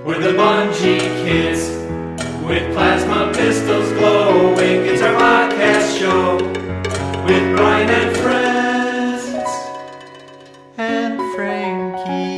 We're the Bungie kids with plasma pistols glowing. It's our podcast show with Brian and friends and Frankie.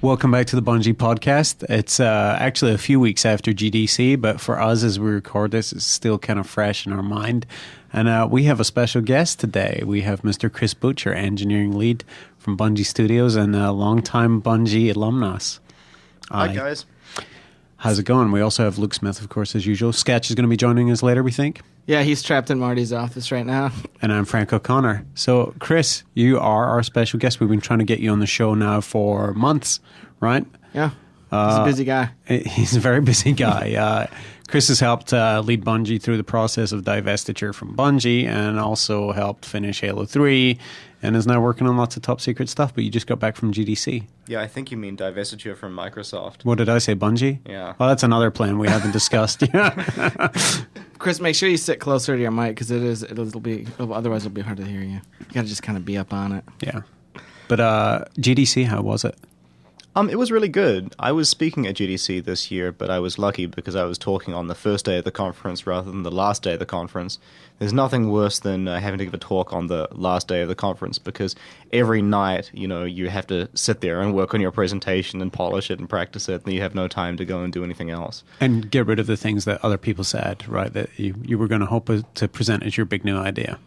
Welcome back to the Bungie Podcast. It's actually a few weeks after GDC, but for us as we record this, it's still kind of fresh in our mind. And we have a special guest today. We have Mr. Chris Butcher, engineering lead from Bungie Studios and a longtime Bungie alumnus. Hi, guys. How's it going? We also have Luke Smith, of course, as usual. Sketch is going to be joining us later, we think. Yeah, he's trapped in Marty's office right now. And I'm Frank O'Connor. So, Chris, you are our special guest. We've been trying to get you on the show now for months, right? Yeah, he's a busy guy. He's a very busy guy. Chris has helped lead Bungie through the process of divestiture from Bungie and also helped finish Halo 3 and is now working on lots of top secret stuff, but you just got back from GDC. Yeah, I think you mean divestiture from Microsoft. What did I say, Bungie? Yeah. Well, that's another plan we haven't discussed. Chris, make sure you sit closer to your mic because otherwise it'll be hard to hear you. You got to just kind of be up on it. Yeah. But GDC, how was it? It was really good. I was speaking at GDC this year, but I was lucky because I was talking on the first day of the conference rather than the last day of the conference. There's nothing worse than having to give a talk on the last day of the conference because every night, you have to sit there and work on your presentation and polish it and practice it, and you have no time to go and do anything else. And get rid of the things that other people said, right, that you were going to hope to present as your big new idea.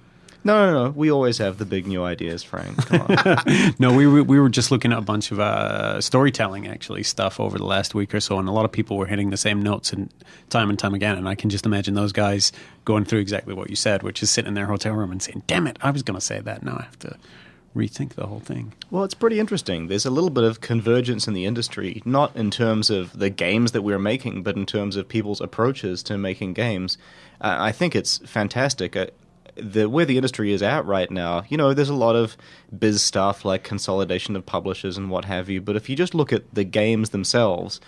No. We always have the big new ideas, Frank. Come on. No, we were just looking at a bunch of storytelling, actually, stuff over the last week or so, and a lot of people were hitting the same notes and time again, and I can just imagine those guys going through exactly what you said, which is sitting in their hotel room and saying, damn it, I was going to say that, now I have to rethink the whole thing. Well, it's pretty interesting. There's a little bit of convergence in the industry, not in terms of the games that we're making, but in terms of people's approaches to making games. I think it's fantastic. Where the industry is at right now, there's a lot of biz stuff like consolidation of publishers and what have you, but if you just look at the games themselves,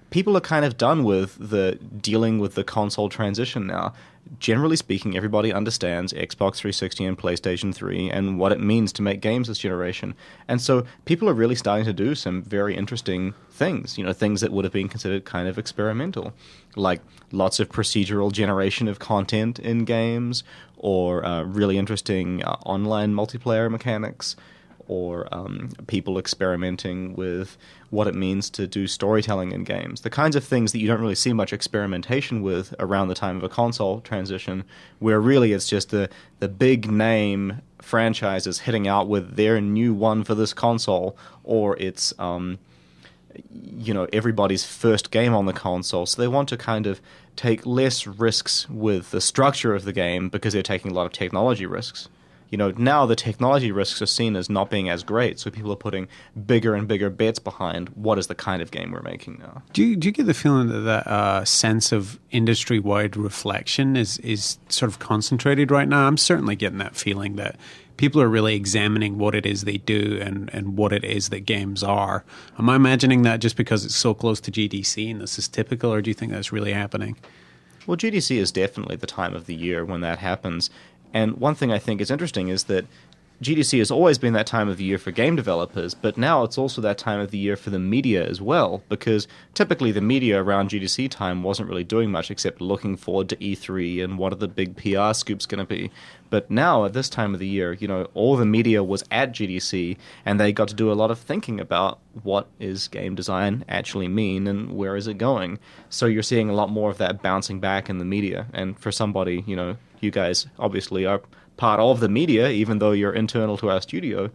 people are kind of done with the dealing with the console transition now. Generally speaking, everybody understands Xbox 360 and PlayStation 3 and what it means to make games this generation. And so people are really starting to do some very interesting things, things that would have been considered kind of experimental, like lots of procedural generation of content in games, or really interesting online multiplayer mechanics, or people experimenting with what it means to do storytelling in games. The kinds of things that you don't really see much experimentation with around the time of a console transition, where really it's just the big name franchises hitting out with their new one for this console, or it's everybody's first game on the console. So they want to kind of take less risks with the structure of the game because they're taking a lot of technology risks. Now the technology risks are seen as not being as great, so people are putting bigger and bigger bets behind what is the kind of game we're making now. Do you get the feeling that sense of industry-wide reflection is sort of concentrated right now? I'm certainly getting that feeling that people are really examining what it is they do and what it is that games are. Am I imagining that just because it's so close to GDC and this is typical, or do you think that's really happening? Well, GDC is definitely the time of the year when that happens. And one thing I think is interesting is that GDC has always been that time of the year for game developers, but now it's also that time of the year for the media as well, because typically the media around GDC time wasn't really doing much except looking forward to E3 and what are the big PR scoops going to be. But now, at this time of the year, all the media was at GDC, and they got to do a lot of thinking about what is game design actually mean and where is it going. So you're seeing a lot more of that bouncing back in the media. And for somebody, you guys obviously are part of the media, even though you're internal to our studio,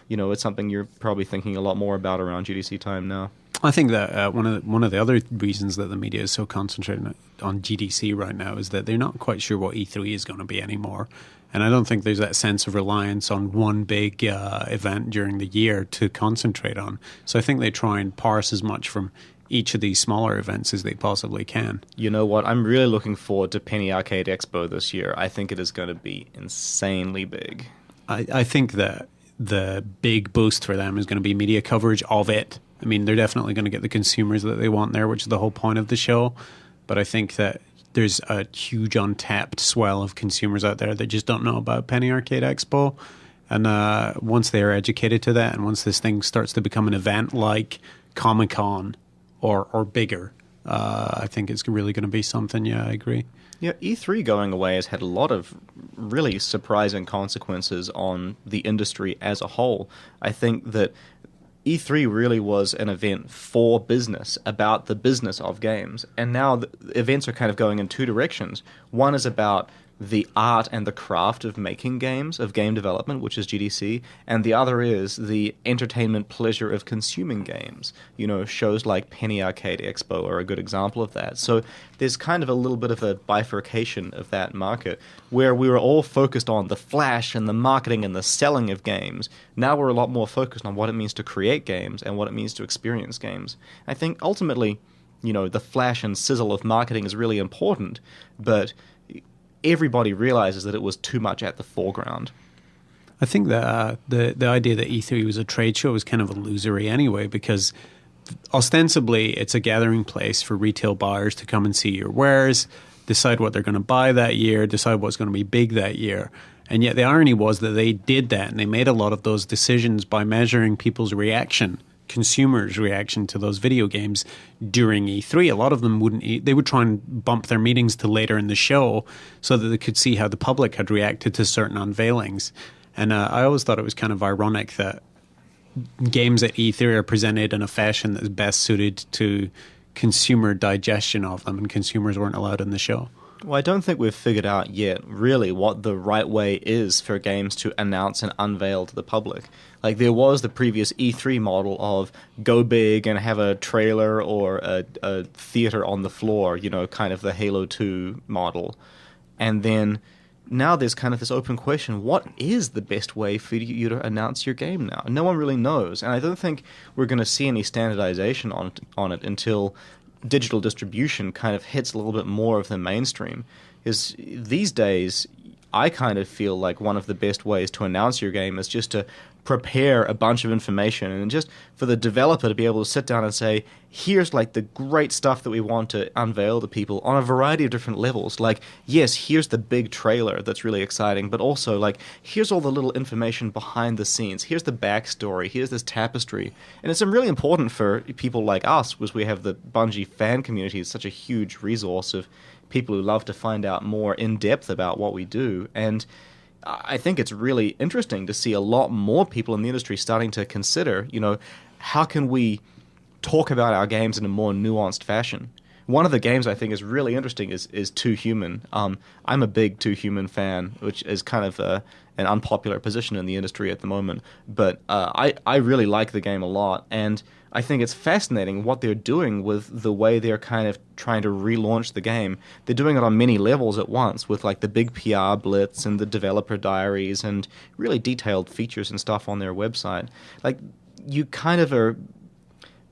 it's something you're probably thinking a lot more about around GDC time now. I think that one of the other reasons that the media is so concentrated on GDC right now is that they're not quite sure what E3 is going to be anymore. And I don't think there's that sense of reliance on one big event during the year to concentrate on. So I think they try and parse as much from each of these smaller events as they possibly can. You know what? I'm really looking forward to Penny Arcade Expo this year. I think it is going to be insanely big. I think that the big boost for them is going to be media coverage of it. I mean, they're definitely going to get the consumers that they want there, which is the whole point of the show. But I think that there's a huge untapped swell of consumers out there that just don't know about Penny Arcade Expo. And once they are educated to that, and once this thing starts to become an event like Comic-Con or bigger, I think it's really going to be something. Yeah, I agree. Yeah, E3 going away has had a lot of really surprising consequences on the industry as a whole. I think that E3 really was an event for business, about the business of games. And now the events are kind of going in two directions. One is about the art and the craft of making games, of game development, which is GDC, and the other is the entertainment pleasure of consuming games. You know, shows like Penny Arcade Expo are a good example of that. So there's kind of a little bit of a bifurcation of that market, where we were all focused on the flash and the marketing and the selling of games. Now we're a lot more focused on what it means to create games and what it means to experience games. I think ultimately, you know, the flash and sizzle of marketing is really important, but everybody realizes that it was too much at the foreground. I think that the idea that E3 was a trade show is kind of illusory anyway, because ostensibly it's a gathering place for retail buyers to come and see your wares, decide what they're going to buy that year, decide what's going to be big that year. And yet the irony was that they did that, and they made a lot of those decisions by measuring people's reaction, consumers' reaction to those video games during E3. A lot of them they would try and bump their meetings to later in the show so that they could see how the public had reacted to certain unveilings. And I always thought it was kind of ironic that games at E3 are presented in a fashion that's best suited to consumer digestion of them, and consumers weren't allowed in the show. Well, I don't think we've figured out yet really what the right way is for games to announce and unveil to the public. Like, there was the previous E3 model of go big and have a trailer or a theater on the floor, you know, kind of the Halo 2 model. And then now there's kind of this open question, what is the best way for you to announce your game now? No one really knows, and I don't think we're going to see any standardization on it until digital distribution kind of hits a little bit more of the mainstream. Is these days, I kind of feel like one of the best ways to announce your game is just to prepare a bunch of information, and just for the developer to be able to sit down and say, here's like the great stuff that we want to unveil to people on a variety of different levels. Like, yes, here's the big trailer that's really exciting, but also like, here's all the little information behind the scenes. Here's the backstory. Here's this tapestry. And it's really important for people like us, because we have the Bungie fan community. It's such a huge resource of people who love to find out more in depth about what we do. And I think it's really interesting to see a lot more people in the industry starting to consider, you know, how can we talk about our games in a more nuanced fashion. One of the games I think is really interesting is Too Human. I'm a big Too Human fan, which is kind of an unpopular position in the industry at the moment. But I really like the game a lot, and I think it's fascinating what they're doing with the way they're kind of trying to relaunch the game. They're doing it on many levels at once, with like the big PR blitz and the developer diaries and really detailed features and stuff on their website. Like, you kind of are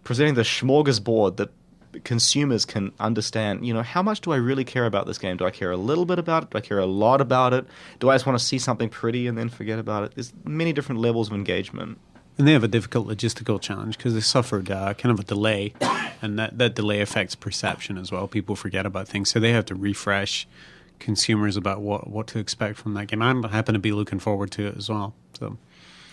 presenting the smorgasbord that consumers can understand. You know, how much do I really care about this game? Do I care a little bit about it? Do I care a lot about it? Do I just want to see something pretty and then forget about it? There's many different levels of engagement. And they have a difficult logistical challenge because they suffered kind of a delay, and that delay affects perception as well. People forget about things, so they have to refresh consumers about what to expect from that game. I happen to be looking forward to it as well. So,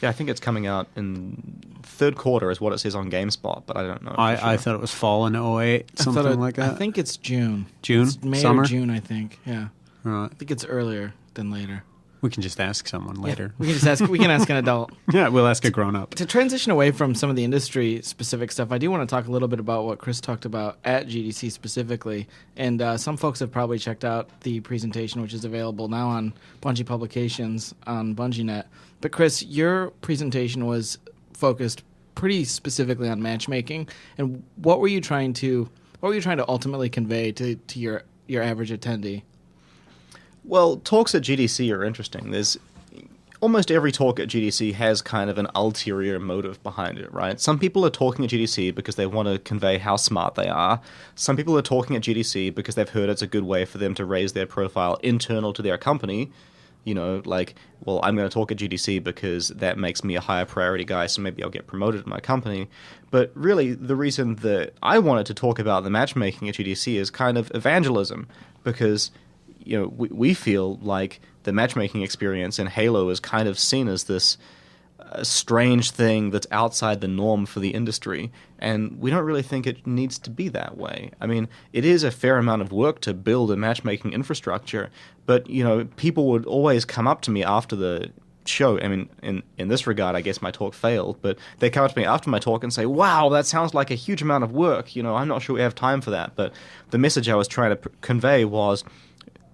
yeah, I think it's coming out in third quarter is what it says on GameSpot, but I don't know. I thought it was fall in 08, something like that. I think it's June. June? It's May Summer? or June, I think. Yeah. Right. I think it's earlier than later. We can just ask someone later. Yeah, we can ask an adult. Yeah, we'll ask a grown-up. To transition away from some of the industry-specific stuff, I do want to talk a little bit about what Chris talked about at GDC specifically. And some folks have probably checked out the presentation, which is available now on Bungie Publications on BungieNet. But Chris, your presentation was focused pretty specifically on matchmaking. And what were you trying to ultimately convey to your average attendee? Well, talks at GDC are interesting. There's almost every talk at GDC has kind of an ulterior motive behind it, right? Some people are talking at GDC because they want to convey how smart they are. Some people are talking at GDC because they've heard it's a good way for them to raise their profile internal to their company. You know, like, well, I'm going to talk at GDC because that makes me a higher priority guy, so maybe I'll get promoted in my company. But really, the reason that I wanted to talk about the matchmaking at GDC is kind of evangelism, because, you know, we feel like the matchmaking experience in Halo is kind of seen as this strange thing that's outside the norm for the industry, and we don't really think it needs to be that way. I mean, it is a fair amount of work to build a matchmaking infrastructure, but, you know, people would always come up to me after the show. I mean, in this regard, I guess my talk failed, but they come up to me after my talk and say, wow, that sounds like a huge amount of work. You know, I'm not sure we have time for that. But the message I was trying to convey was,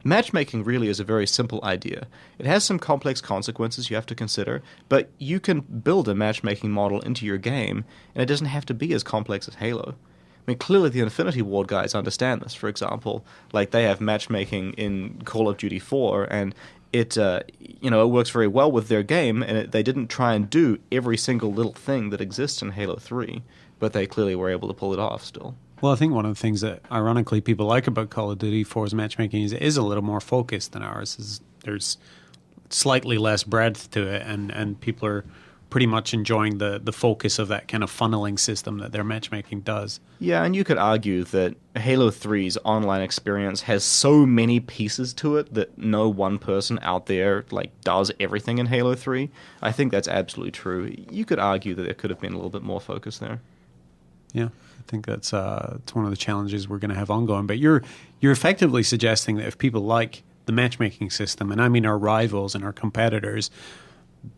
matchmaking really is a very simple idea. It has some complex consequences you have to consider, but you can build a matchmaking model into your game, and it doesn't have to be as complex as Halo. I mean, clearly the Infinity Ward guys understand this, for example. Like, they have matchmaking in Call of Duty 4, and it works very well with their game, and they didn't try and do every single little thing that exists in Halo 3, but they clearly were able to pull it off still. Well, I think one of the things that, ironically, people like about Call of Duty 4's matchmaking is it is a little more focused than ours. There's slightly less breadth to it, and people are pretty much enjoying the focus of that kind of funneling system that their matchmaking does. Yeah, and you could argue that Halo 3's online experience has so many pieces to it that no one person out there does everything in Halo 3. I think that's absolutely true. You could argue that there could have been a little bit more focus there. Yeah. I think that's it's one of the challenges we're going to have ongoing. But you're effectively suggesting that if people like the matchmaking system, and I mean our rivals and our competitors,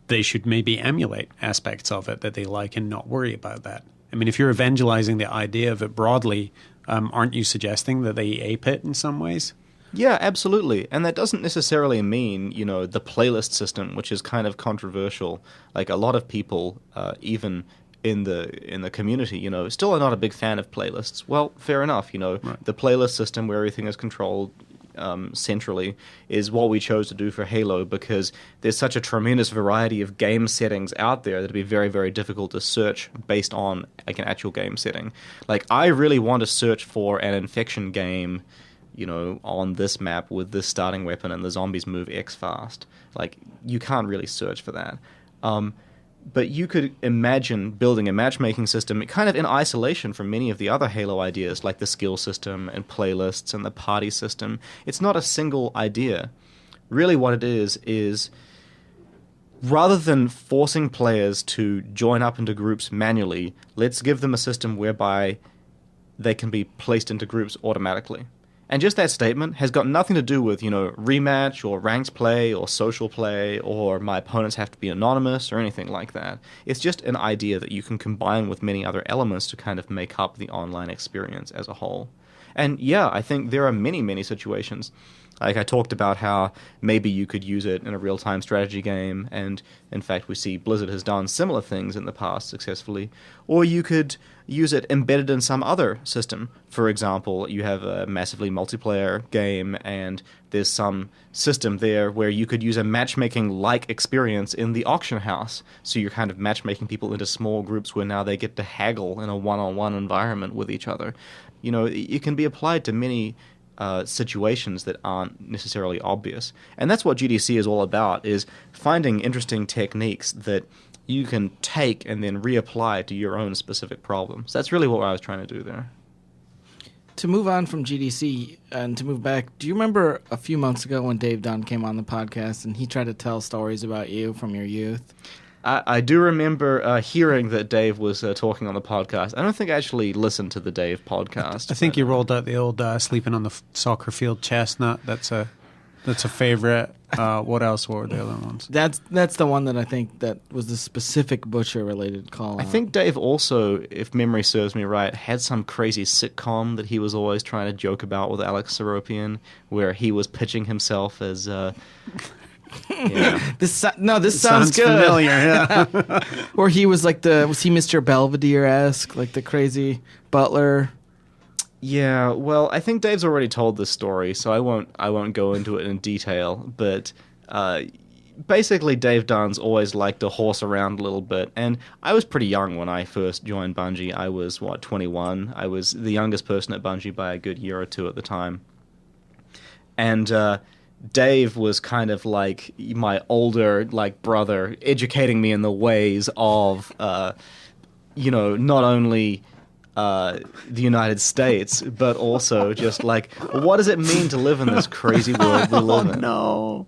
they should maybe emulate aspects of it that they like and not worry about that. I mean, if you're evangelizing the idea of it broadly, aren't you suggesting that they ape it in some ways? Yeah, absolutely. And that doesn't necessarily mean, you know, the playlist system, which is kind of controversial. Like, a lot of people, even in the community, you know, still are not a big fan of playlists. Well, fair enough, you know. Right. The playlist system where everything is controlled centrally is what we chose to do for Halo, because there's such a tremendous variety of game settings out there that it'd be very, very difficult to search based on like an actual game setting. Like, I really want to search for an infection game, you know, on this map with this starting weapon and the zombies move X fast. Like, you can't really search for that. But you could imagine building a matchmaking system kind of in isolation from many of the other Halo ideas, like the skill system and playlists and the party system. It's not a single idea. Really what it is rather than forcing players to join up into groups manually, let's give them a system whereby they can be placed into groups automatically. And just that statement has got nothing to do with, you know, rematch or ranked play or social play or my opponents have to be anonymous or anything like that. It's just an idea that you can combine with many other elements to kind of make up the online experience as a whole. And yeah, I think there are many, many situations. Like, I talked about how maybe you could use it in a real-time strategy game, and in fact we see Blizzard has done similar things in the past successfully. Or you could use it embedded in some other system. For example, you have a massively multiplayer game, and there's some system there where you could use a matchmaking-like experience in the auction house. So you're kind of matchmaking people into small groups where now they get to haggle in a one-on-one environment with each other. You know, it can be applied to many situations that aren't necessarily obvious. And that's what GDC is all about, is finding interesting techniques that you can take and then reapply to your own specific problems. That's really what I was trying to do there. To move on from GDC and to move back, do you remember a few months ago when Dave Dunn came on the podcast and he tried to tell stories about you from your youth? I do remember hearing that Dave was talking on the podcast. I don't think I actually listened to the Dave podcast. I think you rolled out the old sleeping on the soccer field chestnut. That's a favorite. What else were the other ones? That's the one that I think that was the specific Butcher-related call. I think Dave also, if memory serves me right, had some crazy sitcom that he was always trying to joke about with Alex Seropian, where he was pitching himself as Yeah. This sounds good. familiar. Yeah. Or he was like was he Mr. Belvedere-esque, like the crazy butler? Yeah, well, I think Dave's already told this story, so I won't go into it in detail. But basically, Dave Dunn's always liked to horse around a little bit, and I was pretty young when I first joined Bungie. I was 21. I was the youngest person at Bungie by a good year or two at the time, and Dave was kind of like my older brother, educating me in the ways of not only the United States, but also just like, what does it mean to live in this crazy world we live in? No.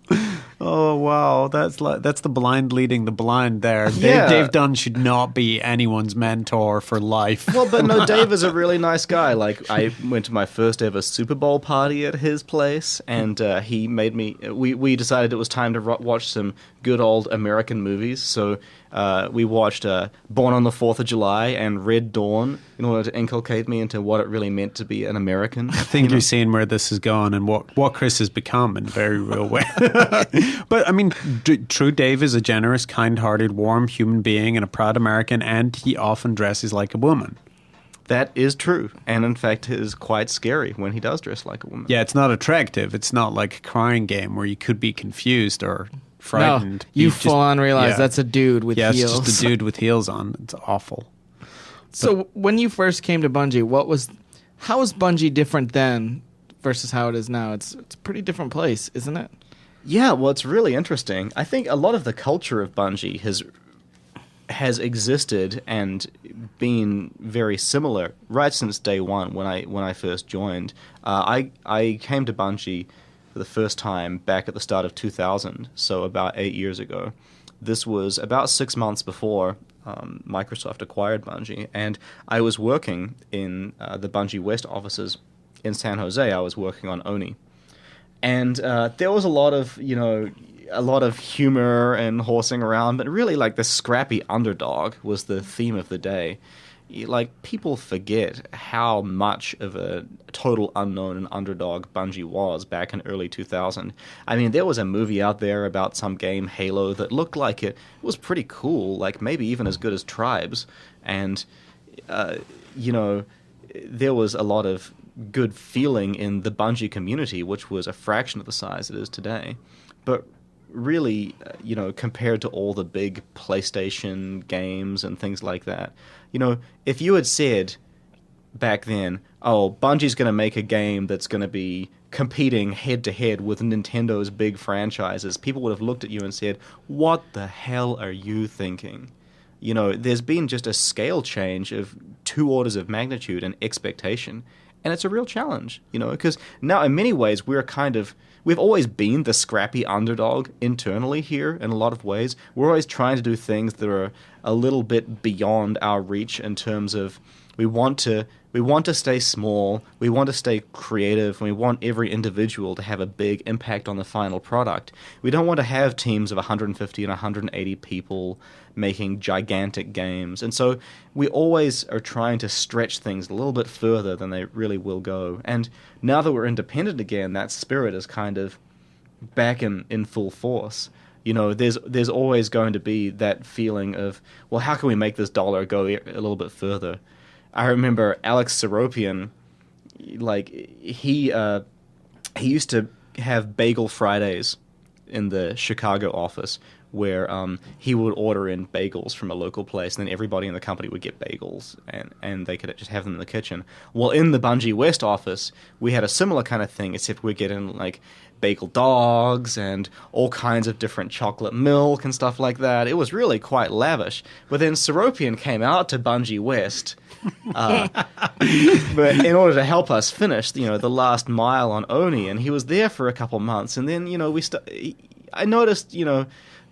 Oh wow, that's the blind leading the blind there. Yeah. Dave Dunn should not be anyone's mentor for life. Well, but no, Dave is a really nice guy. Like, I went to my first ever Super Bowl party at his place, and he made me. We decided it was time to watch some good old American movies, so we watched Born on the 4th of July and Red Dawn in order to inculcate me into what it really meant to be an American. I think you're seeing where this is going and what Chris has become in a very real way. But I mean, true Dave is a generous, kind-hearted, warm human being and a proud American, and he often dresses like a woman. That is true, and in fact is quite scary when he does dress like a woman. Yeah, it's not attractive. It's not like a crying game where you could be confused or frightened. No, you full on realize that's a dude with heels. Yeah, it's just a dude with heels on. It's awful. So when you first came to Bungie, how was Bungie different then versus how it is now? It's a pretty different place, isn't it? Yeah, well, it's really interesting. I think a lot of the culture of Bungie has existed and been very similar right since day one when I first joined. I came to Bungie for the first time back at the start of 2000, so about 8 years ago. This was about 6 months before Microsoft acquired Bungie, and I was working in the Bungie West offices in San Jose. I was working on Oni. And there was a lot of humor and horsing around, but really, like, the scrappy underdog was the theme of the day. Like, people forget how much of a total unknown and underdog Bungie was back in early 2000. I mean, there was a movie out there about some game, Halo, that looked like it was pretty cool, like maybe even as good as Tribes. And, there was a lot of good feeling in the Bungie community, which was a fraction of the size it is today. But really, compared to all the big PlayStation games and things like that, if you had said back then, oh, Bungie's going to make a game that's going to be competing head-to-head with Nintendo's big franchises, people would have looked at you and said, what the hell are you thinking? There's been just a scale change of 2 orders of magnitude and expectation. And it's a real challenge, because now in many ways we've always been the scrappy underdog internally here in a lot of ways. We're always trying to do things that are a little bit beyond our reach in terms of we want to stay small, we want to stay creative, and we want every individual to have a big impact on the final product. We don't want to have teams of 150 and 180 people making gigantic games. And so we always are trying to stretch things a little bit further than they really will go. And now that we're independent again, that spirit is kind of back in full force. There's always going to be that feeling of, well, how can we make this dollar go a little bit further? I remember Alex Seropian, like, he used to have Bagel Fridays in the Chicago office where he would order in bagels from a local place, and then everybody in the company would get bagels, and they could just have them in the kitchen. Well, in the Bungie West office, we had a similar kind of thing, except we're getting, like, bagel dogs and all kinds of different chocolate milk and stuff like that. It was really quite lavish. But then Seropian came out to Bungie West, but in order to help us finish, the last mile on Oni, and he was there for a couple months, and then, I noticed,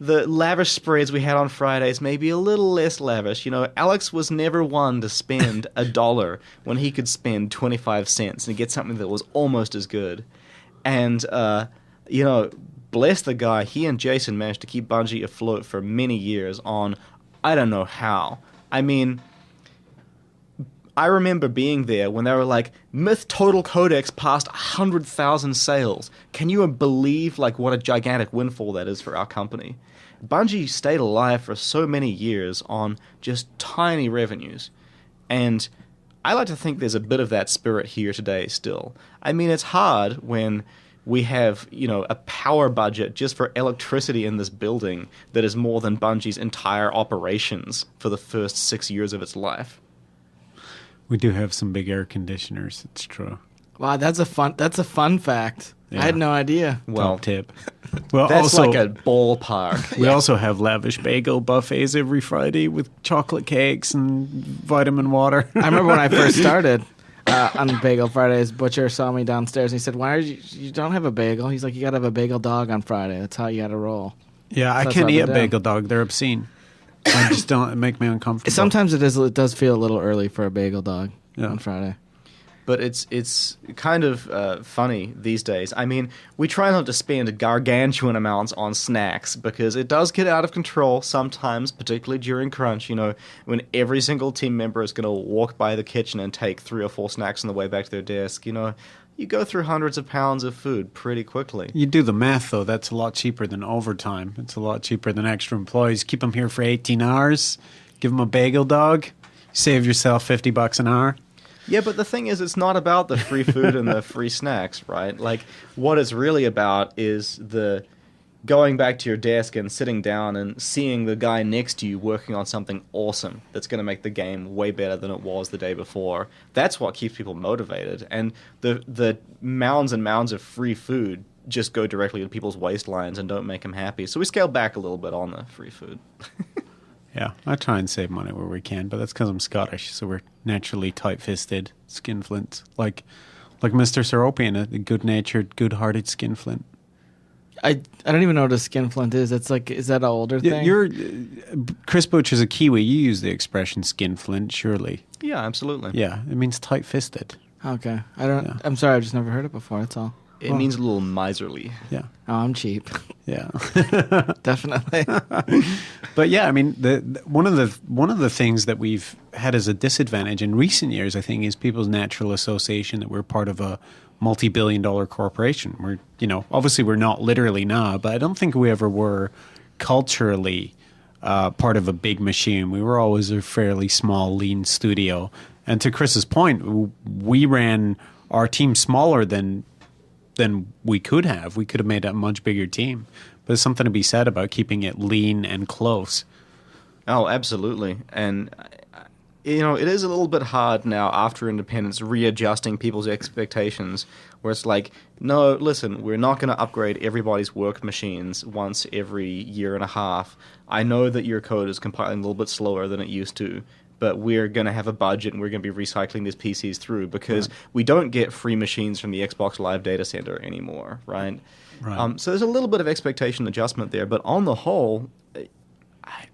the lavish spreads we had on Fridays maybe a little less lavish. Alex was never one to spend $1 when he could spend 25 cents and get something that was almost as good. And, bless the guy, he and Jason managed to keep Bungie afloat for many years on, I don't know how. I mean, I remember being there when they were like, Myth Total Codex passed 100,000 sales. Can you believe like what a gigantic windfall that is for our company? Bungie stayed alive for so many years on just tiny revenues. And I like to think there's a bit of that spirit here today still. I mean, it's hard when we have, a power budget just for electricity in this building that is more than Bungie's entire operations for the first 6 years of its life. We do have some big air conditioners. It's true. Wow, that's a fun fact. Yeah. I had no idea. Well, Top tip. Well, that's also, like a ballpark. we also have lavish bagel buffets every Friday with chocolate cakes and vitamin water. I remember when I first started on Bagel Fridays, Butcher saw me downstairs and he said, "Why are you don't have a bagel?" He's like, "You got to have a bagel dog on Friday. That's how you got to roll." Yeah, I That's can't what eat I've a been bagel dog. They're obscene. I just don't. It make me uncomfortable. Sometimes it does feel a little early for a bagel dog on Friday. But it's kind of funny these days. I mean, we try not to spend gargantuan amounts on snacks because it does get out of control sometimes, particularly during crunch, when every single team member is going to walk by the kitchen and take 3 or 4 snacks on the way back to their desk. You go through hundreds of pounds of food pretty quickly. You do the math, though. That's a lot cheaper than overtime. It's a lot cheaper than extra employees. Keep them here for 18 hours. Give them a bagel dog. Save yourself $50 an hour. Yeah, but the thing is, it's not about the free food and the free snacks, right? Like, what it's really about is the going back to your desk and sitting down and seeing the guy next to you working on something awesome that's going to make the game way better than it was the day before. That's what keeps people motivated. And the mounds and mounds of free food just go directly to people's waistlines and don't make them happy. So we scale back a little bit on the free food. Yeah, I try and save money where we can, but that's because I'm Scottish, so we're naturally tight-fisted skinflints, like Mr. Seropian, a good-natured, good-hearted skinflint. I don't even know what a skinflint is. It's like, is that an older thing? Chris Butch is a Kiwi. You use the expression skinflint, surely. Yeah, absolutely. Yeah, it means tight-fisted. Okay. I'm sorry, I've just never heard it before, that's all. It means a little miserly. Yeah. Oh, I'm cheap. Yeah. Definitely. But yeah, I mean, one of the things that we've had as a disadvantage in recent years, I think, is people's natural association that we're part of a multi-billion-dollar corporation. We're, obviously we're not literally now, but I don't think we ever were culturally part of a big machine. We were always a fairly small, lean studio. And to Chris's point, we ran our team smaller than we could have. We could have made a much bigger team. But there's something to be said about keeping it lean and close. Oh, absolutely. And, it is a little bit hard now after independence readjusting people's expectations where it's like, no, listen, we're not going to upgrade everybody's work machines once every year and a half. I know that your code is compiling a little bit slower than it used to, but we're going to have a budget and we're going to be recycling these PCs through because we don't get free machines from the Xbox Live data center anymore, right? So there's a little bit of expectation adjustment there, but on the whole,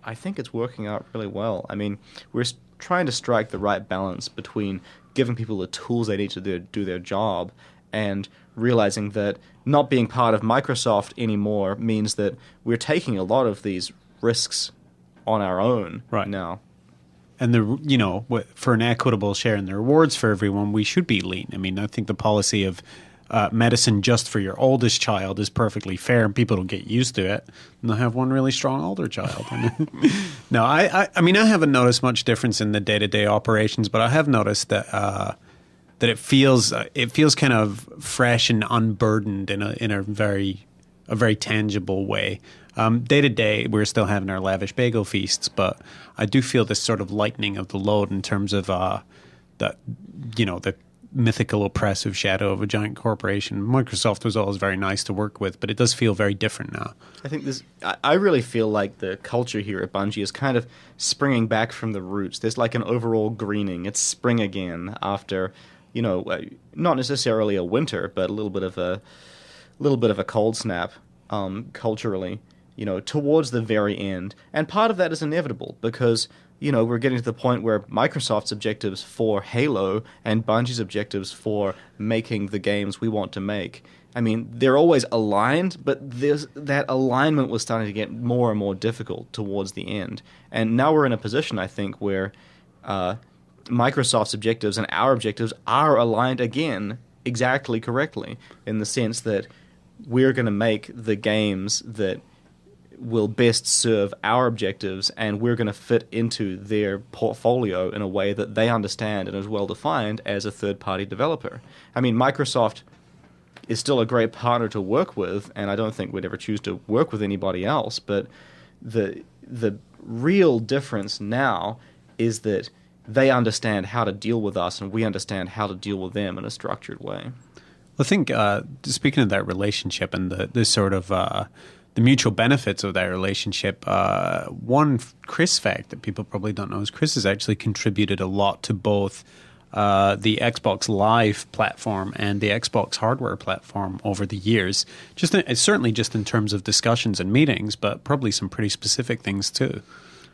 I think it's working out really well. I mean, we're trying to strike the right balance between giving people the tools they need to do their job and realizing that not being part of Microsoft anymore means that we're taking a lot of these risks on our own now. And for an equitable share in the rewards for everyone, we should be lean. I mean, I think the policy of medicine just for your oldest child is perfectly fair, and people will get used to it, and they'll have one really strong older child. No, I mean, I haven't noticed much difference in the day-to-day operations, but I have noticed that it feels kind of fresh and unburdened in a very tangible way. Day to day, we're still having our lavish bagel feasts, but I do feel this sort of lightening of the load in terms of the mythical oppressive shadow of a giant corporation. Microsoft was always very nice to work with, but it does feel very different now. I think I really feel like the culture here at Bungie is kind of springing back from the roots. There's like an overall greening. It's spring again after, not necessarily a winter, but a little bit of a cold snap culturally. Towards the very end. And part of that is inevitable because, we're getting to the point where Microsoft's objectives for Halo and Bungie's objectives for making the games we want to make, I mean, they're always aligned, but that alignment was starting to get more and more difficult towards the end. And now we're in a position, I think, where Microsoft's objectives and our objectives are aligned again exactly correctly, in the sense that we're going to make the games that will best serve our objectives, and we're going to fit into their portfolio in a way that they understand and is well defined as a third-party developer. I mean, Microsoft is still a great partner to work with, and I don't think we'd ever choose to work with anybody else, but the real difference now is that they understand how to deal with us, and we understand how to deal with them in a structured way. I think, speaking of that relationship and the sort of the mutual benefits of that relationship, one Chris fact that people probably don't know is Chris has actually contributed a lot to both the Xbox Live platform and the Xbox hardware platform over the years. Certainly just in terms of discussions and meetings, but probably some pretty specific things too.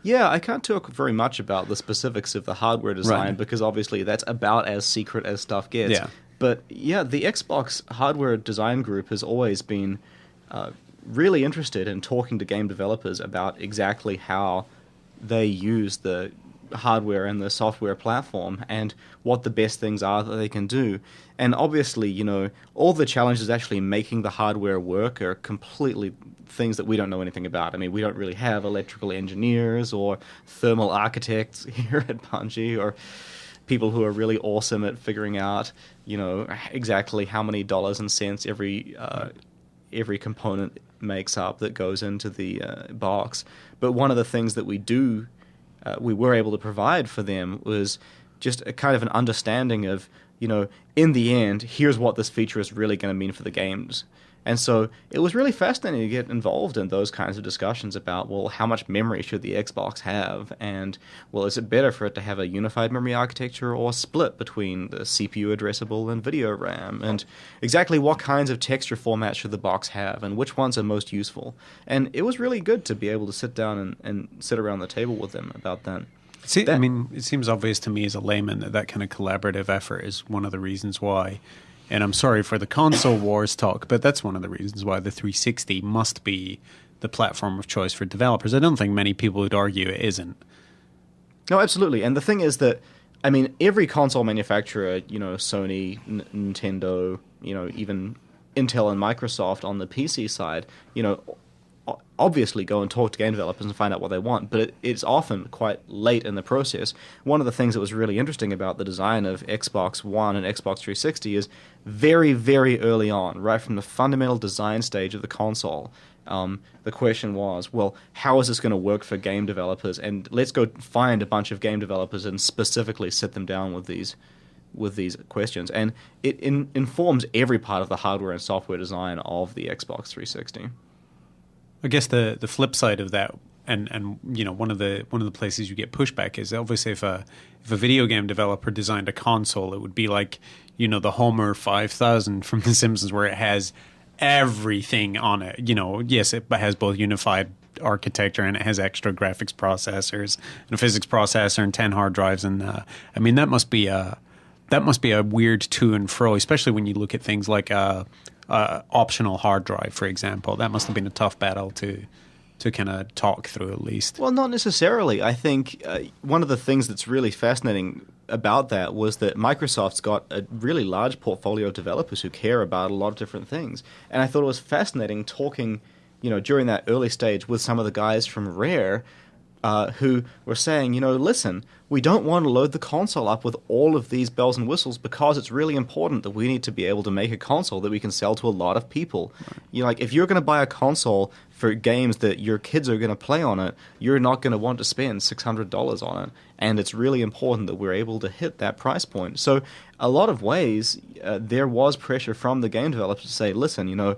Yeah, I can't talk very much about the specifics of the hardware design because obviously that's about as secret as stuff gets. Yeah. But yeah, the Xbox hardware design group has always been really interested in talking to game developers about exactly how they use the hardware and the software platform and what the best things are that they can do. And obviously, you know, all the challenges actually making the hardware work are completely things that we don't know anything about. I mean, we don't really have electrical engineers or thermal architects here at Bungie, or people who are really awesome at figuring out, you know, exactly how many dollars and cents every component makes up that goes into the box. But one of the things that we were able to provide for them was just a kind of an understanding of, you know, in the end, here's what this feature is really going to mean for the games. And so it was really fascinating to get involved in those kinds of discussions about, well, how much memory should the Xbox have? And, well, is it better for it to have a unified memory architecture or split between the CPU addressable and video RAM? And exactly what kinds of texture formats should the box have? And which ones are most useful? And it was really good to be able to sit down and sit around the table with them about that. See, I mean, it seems obvious to me as a layman that kind of collaborative effort is one of the reasons why. And I'm sorry for the console wars talk, but that's one of the reasons why the 360 must be the platform of choice for developers. I don't think many people would argue it isn't. No, absolutely. And the thing is that, I mean, every console manufacturer, you know, Sony, Nintendo, you know, even Intel and Microsoft on the PC side, you know, obviously go and talk to game developers and find out what they want, but it's often quite late in the process. One of the things that was really interesting about the design of Xbox One and Xbox 360 is very, very early on, right from the fundamental design stage of the console, the question was, well, how is this going to work for game developers? And let's go find a bunch of game developers and specifically sit them down with these questions. And it informs every part of the hardware and software design of the Xbox 360. I guess the flip side of that, and you know, one of the places you get pushback is obviously if a video game developer designed a console, it would be like, you know, the Homer 5000 from The Simpsons, where it has everything on it. You know, yes, it has both unified architecture and it has extra graphics processors and a physics processor and 10 hard drives, and I mean that must be a weird to and fro, especially when you look at things like optional hard drive, for example. That must have been a tough battle to kind of talk through, at least. Well, not necessarily. I think one of the things that's really fascinating about that was that Microsoft's got a really large portfolio of developers who care about a lot of different things. And I thought it was fascinating talking, you know, during that early stage with some of the guys from Rare who were saying, you know, listen, we don't want to load the console up with all of these bells and whistles because it's really important that we need to be able to make a console that we can sell to a lot of people. Right. You know, like, if you're going to buy a console for games that your kids are going to play on it, you're not going to want to spend $600 on it. And it's really important that we're able to hit that price point. So a lot of ways, there was pressure from the game developers to say, listen, you know,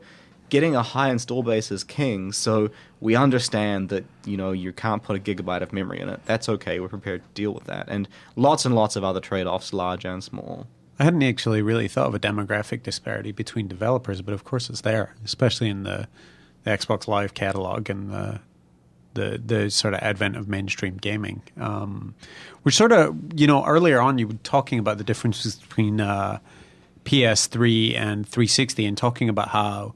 getting a high install base is king, so we understand that, you know, you can't put a gigabyte of memory in it. That's okay, we're prepared to deal with that. And lots of other trade-offs, large and small. I hadn't actually really thought of a demographic disparity between developers, but of course it's there, especially in the Xbox Live catalog and the sort of advent of mainstream gaming. We're sort of, you know, earlier on you were talking about the differences between PS3 and 360 and talking about how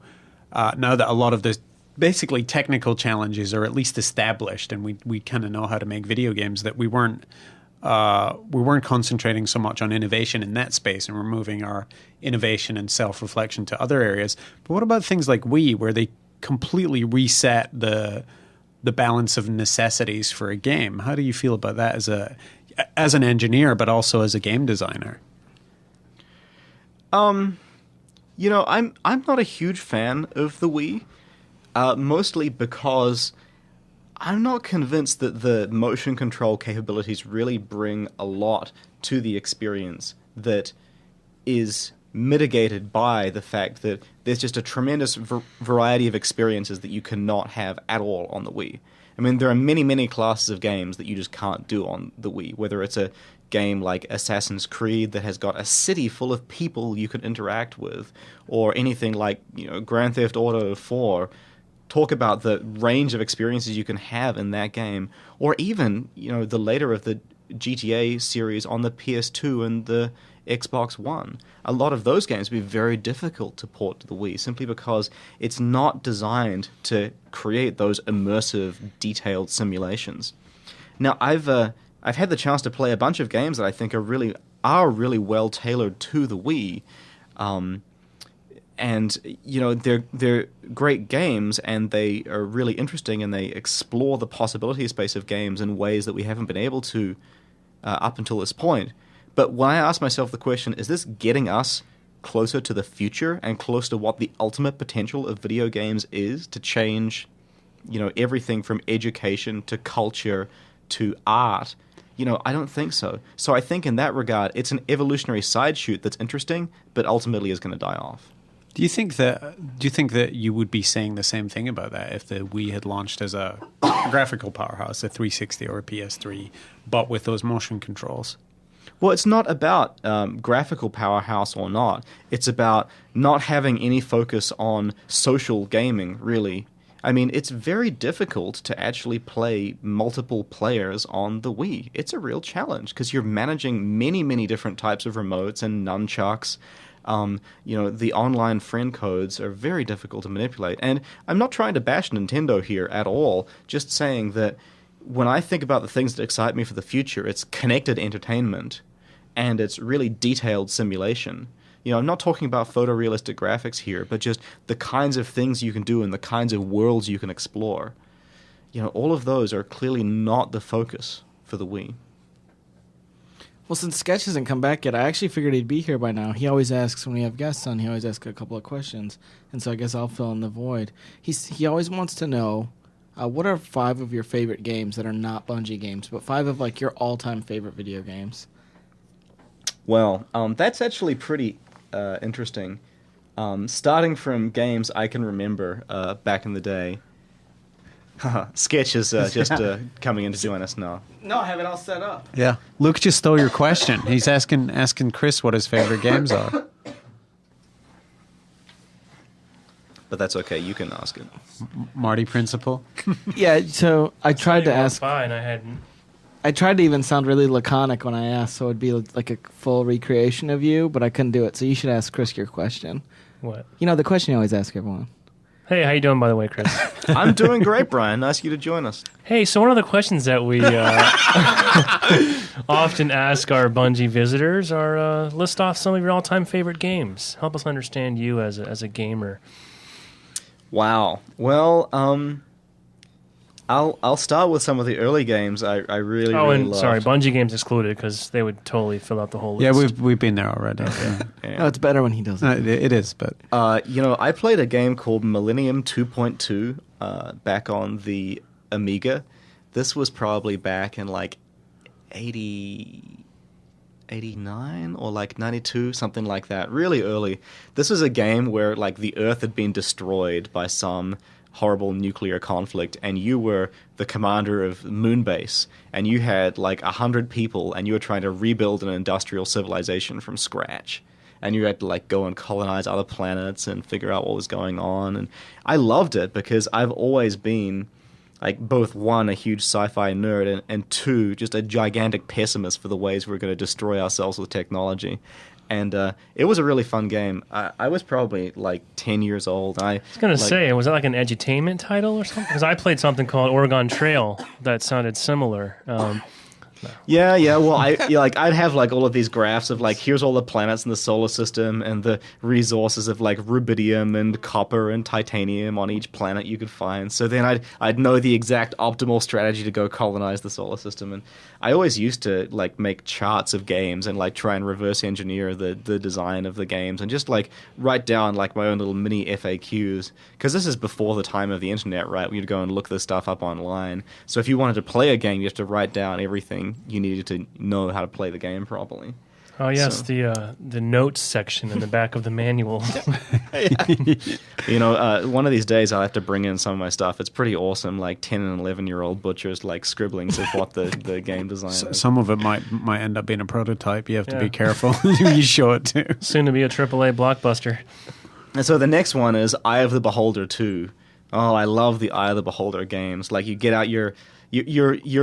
now that a lot of the basically technical challenges are at least established and we kind of know how to make video games, that we weren't we weren't concentrating so much on innovation in that space, and we're moving our innovation and self-reflection to other areas. But what about things like Wii, where they completely reset the balance of necessities for a game? How do you feel about that as an engineer, but also as a game designer? I'm not a huge fan of the Wii, mostly because I'm not convinced that the motion control capabilities really bring a lot to the experience that is mitigated by the fact that there's just a tremendous variety of experiences that you cannot have at all on the Wii. I mean, there are many, many classes of games that you just can't do on the Wii, whether it's a game like Assassin's Creed that has got a city full of people you can interact with, or anything like, Grand Theft Auto 4. Talk about the range of experiences you can have in that game, or even, the later of the GTA series on the PS2 and the Xbox One. A lot of those games would be very difficult to port to the Wii, simply because it's not designed to create those immersive, detailed simulations. Now, I've had the chance to play a bunch of games that I think are really well tailored to the Wii. And they're great games, and they are really interesting, and they explore the possibility space of games in ways that we haven't been able to up until this point. But when I ask myself the question, is this getting us closer to the future and closer to what the ultimate potential of video games is to change, everything from education to culture to art? I don't think so. So I think in that regard, it's an evolutionary side shoot that's interesting, but ultimately is going to die off. Do you think that you would be saying the same thing about that if the Wii had launched as a graphical powerhouse, a 360 or a PS3, but with those motion controls? Well, it's not about graphical powerhouse or not. It's about not having any focus on social gaming, really. I mean, it's very difficult to actually play multiple players on the Wii. It's a real challenge because you're managing many, many different types of remotes and nunchucks. The online friend codes are very difficult to manipulate. And I'm not trying to bash Nintendo here at all, just saying that when I think about the things that excite me for the future, it's connected entertainment and it's really detailed simulation. I'm not talking about photorealistic graphics here, but just the kinds of things you can do and the kinds of worlds you can explore. All of those are clearly not the focus for the Wii. Well, since Sketch hasn't come back yet, I actually figured he'd be here by now. He always asks, when we have guests on, he always asks a couple of questions. And so I guess I'll fill in the void. He always wants to know, what are 5 of your favorite games that are not Bungie games, but 5 of your all-time favorite video games? Well, that's actually pretty interesting. Starting from games I can remember back in the day. Sketch is just coming in to join us now. No, I have it all set up. Yeah. Luke just stole your question. He's asking Chris what his favorite games are. But that's okay. You can ask it. Marty Principal? Yeah, so I tried to ask. Fine, I hadn't. I tried to even sound really laconic when I asked, so it'd be like a full recreation of you, but I couldn't do it. So you should ask Chris your question. What? The question you always ask everyone. Hey, how you doing, by the way, Chris? I'm doing great, Brian. Nice of you to join us. Hey, so one of the questions that we often ask our Bungie visitors are list off some of your all-time favorite games. Help us understand you as a gamer. Wow. Well, I'll start with some of the early games I really loved. Sorry, Bungie games excluded because they would totally fill out the whole list. Yeah, we've been there already. Yeah. Yeah. No, it's better when he does it. It is, but I played a game called Millennium 2.2 back on the Amiga. This was probably back in 89 or 92, something like that, really early. This was a game where the Earth had been destroyed by some horrible nuclear conflict, and you were the commander of Moonbase, and you had 100 people, and you were trying to rebuild an industrial civilization from scratch. And you had to go and colonize other planets and figure out what was going on. And I loved it because I've always been both 1, a huge sci-fi nerd, and 2, just a gigantic pessimist for the ways we're going to destroy ourselves with technology. And it was a really fun game. I was probably 10 years old. I was going to say, was that an edutainment title or something? Because I played something called Oregon Trail that sounded similar. Yeah. Well, I'd have like all of these graphs of like here's all the planets in the solar system and the resources of like rubidium and copper and titanium on each planet you could find. So then I'd know the exact optimal strategy to go colonize the solar system. And I always used to like make charts of games and like try and reverse engineer the design of the games and just like write down like my own little mini FAQs, because this is before the time of the internet, right? You'd go and look this stuff up online. So if you wanted to play a game, you have to write down everything you needed to know how to play the game properly. Oh yes, so. The notes section in the back of the manual. One of these days I'll have to bring in some of my stuff. It's pretty awesome, like 10 and 11-year-old butchers like scribblings of what the game design is. Some of it might end up being a prototype. You have to be careful who you show it to. Soon to be a AAA blockbuster. And so the next one is Eye of the Beholder 2. Oh, I love the Eye of the Beholder games. Like you get out you're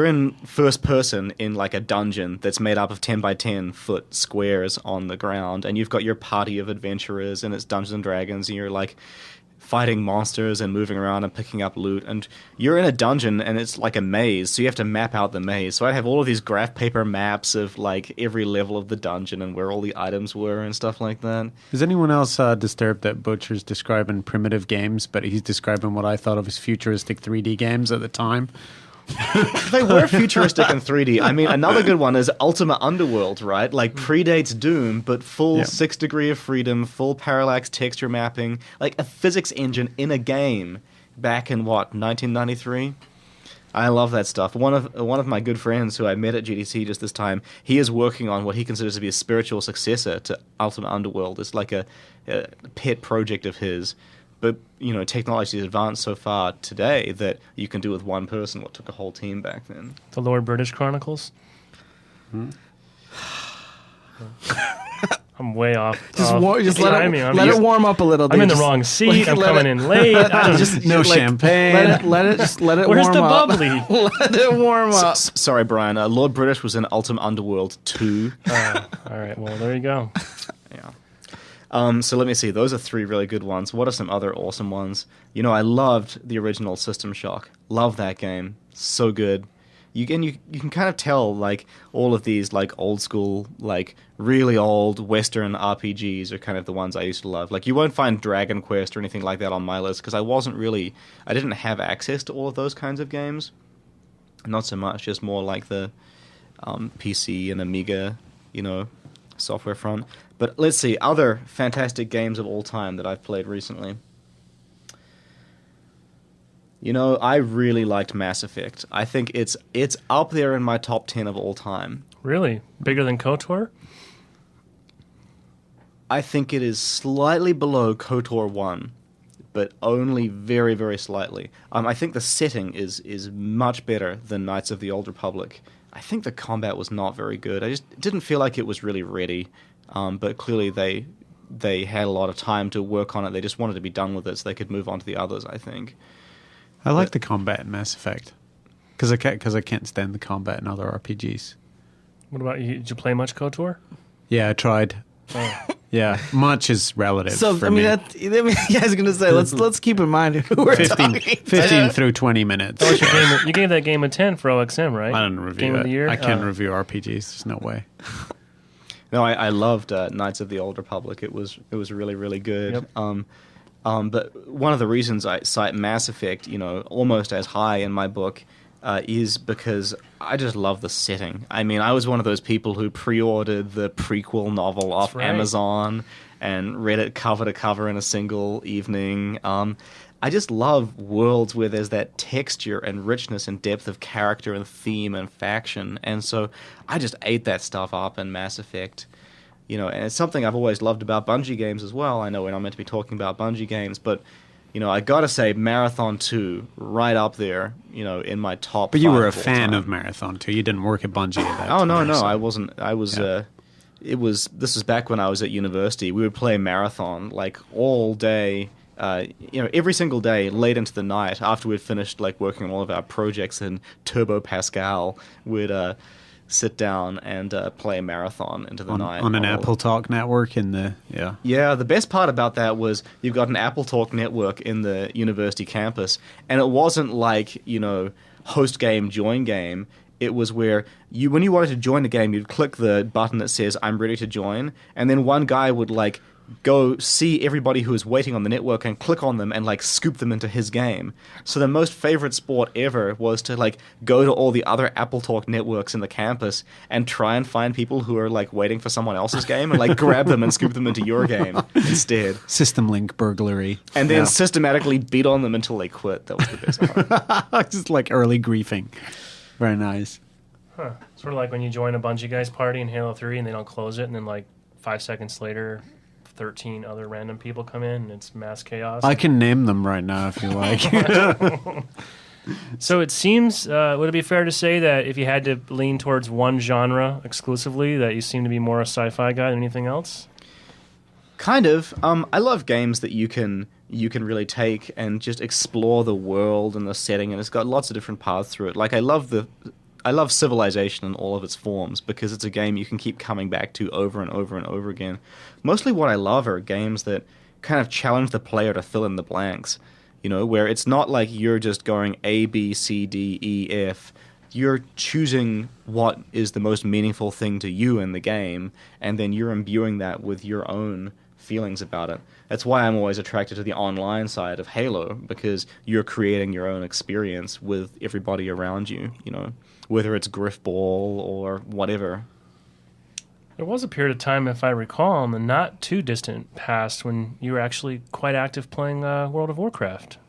in first person in like a dungeon that's made up of 10 by 10 foot squares on the ground, and you've got your party of adventurers and it's Dungeons and Dragons, and you're like fighting monsters and moving around and picking up loot, and you're in a dungeon and it's like a maze, so you have to map out the maze. So I have all of these graph paper maps of like every level of the dungeon and where all the items were and stuff like that. Is anyone else disturbed that Butcher's describing primitive games, but he's describing what I thought of as futuristic 3D games at the time? They were futuristic in 3D. I mean, another good one is Ultima Underworld, right? Like predates Doom, but full 6 degree of freedom, full parallax texture mapping, like a physics engine in a game back in 1993? I love that stuff. One of my good friends who I met at GDC just this time, he is working on what he considers to be a spiritual successor to Ultima Underworld. It's like a pet project of his. But, technology has advanced so far today that you can do with one person what took a whole team back then. The Lord British Chronicles? I'm way off. Just let it warm up a little. I'm in the wrong seat. I'm coming in late. No champagne. Let it warm up. Where's the bubbly? Let it warm up. Sorry, Brian. Lord British was in Ultima Underworld 2. All right. Well, there you go. Yeah. So let me see. Those are 3 really good ones. What are some other awesome ones? I loved the original System Shock. Love that game. So good. You can kind of tell, like, all of these, like, old school, like, really old Western RPGs are kind of the ones I used to love. Like, you won't find Dragon Quest or anything like that on my list, because I didn't have access to all of those kinds of games. Not so much, just more like the PC and Amiga, software front. But let's see, other fantastic games of all time that I've played recently. I really liked Mass Effect. I think it's up there in my top 10 of all time. Really? Bigger than KOTOR? I think it is slightly below KOTOR 1, but only very, very slightly. I think the setting is much better than Knights of the Old Republic. I think the combat was not very good. I just didn't feel like it was really ready. But clearly they had a lot of time to work on it. They just wanted to be done with it so they could move on to the others, I think. I like the combat in Mass Effect because I can't stand the combat in other RPGs. What about you? Did you play much KOTOR? Yeah, I tried. Oh. Yeah, much is relative. So for me. I was going to say let's keep in mind who we're 15 through 20 minutes. Oh, you gave that game a 10 for OXM, right? I didn't review Game it. of the year? I can't review RPGs. There's no way. No, I loved Knights of the Old Republic. It was really, really good. Yep. But one of the reasons I cite Mass Effect, almost as high in my book, is because I just love the setting. I mean, I was one of those people who pre-ordered the prequel novel off Amazon and read it cover to cover in a single evening. I just love worlds where there's that texture and richness and depth of character and theme and faction. And so I just ate that stuff up in Mass Effect. And it's something I've always loved about Bungie games as well. I know we're not meant to be talking about Bungie games, but, I gotta say Marathon 2 right up there, in my top 5. But you were a fan of Marathon 2. You didn't work at Bungie at that time. No, I wasn't. I was... This was back when I was at university. We would play Marathon, like, all day... every single day, late into the night, after we'd finished like working on all of our projects in Turbo Pascal, we'd sit down and play Marathon into the night on an Apple Talk network in the the best part about that was you've got an Apple Talk network in the university campus, and it wasn't like host game join game. it was where when you wanted to join the game, you'd click the button that says "I'm ready to join," and then one guy would like go see everybody who is waiting on the network and click on them and like scoop them into his game. So the most favorite sport ever was to like go to all the other Apple Talk networks in the campus and try and find people who are like waiting for someone else's game and like grab them and scoop them into your game instead. System link burglary. And then systematically beat on them until they quit. That was the best part. Just like early griefing. Very nice. Huh. Sort of like when you join a Bungie guys party in Halo 3 and they don't close it, and then like 5 seconds later 13 other random people come in and it's mass chaos. I can name them right now if you like. So it seems, would it be fair to say that if you had to lean towards one genre exclusively, that you seem to be more a sci-fi guy than anything else? Kind of. I love games that you can really take and just explore the world and the setting, and it's got lots of different paths through it. Like I love Civilization in all of its forms because it's a game you can keep coming back to over and over and over again. Mostly what I love are games that kind of challenge the player to fill in the blanks, you know, where it's not like you're just going A, B, C, D, E, F. You're choosing what is the most meaningful thing to you in the game, and then you're imbuing that with your own feelings about it. That's why I'm always attracted to the online side of Halo, because you're creating your own experience with everybody around you, you know, whether it's Griffball or whatever. There was a period of time, if I recall, in the not too distant past when you were actually quite active playing World of Warcraft.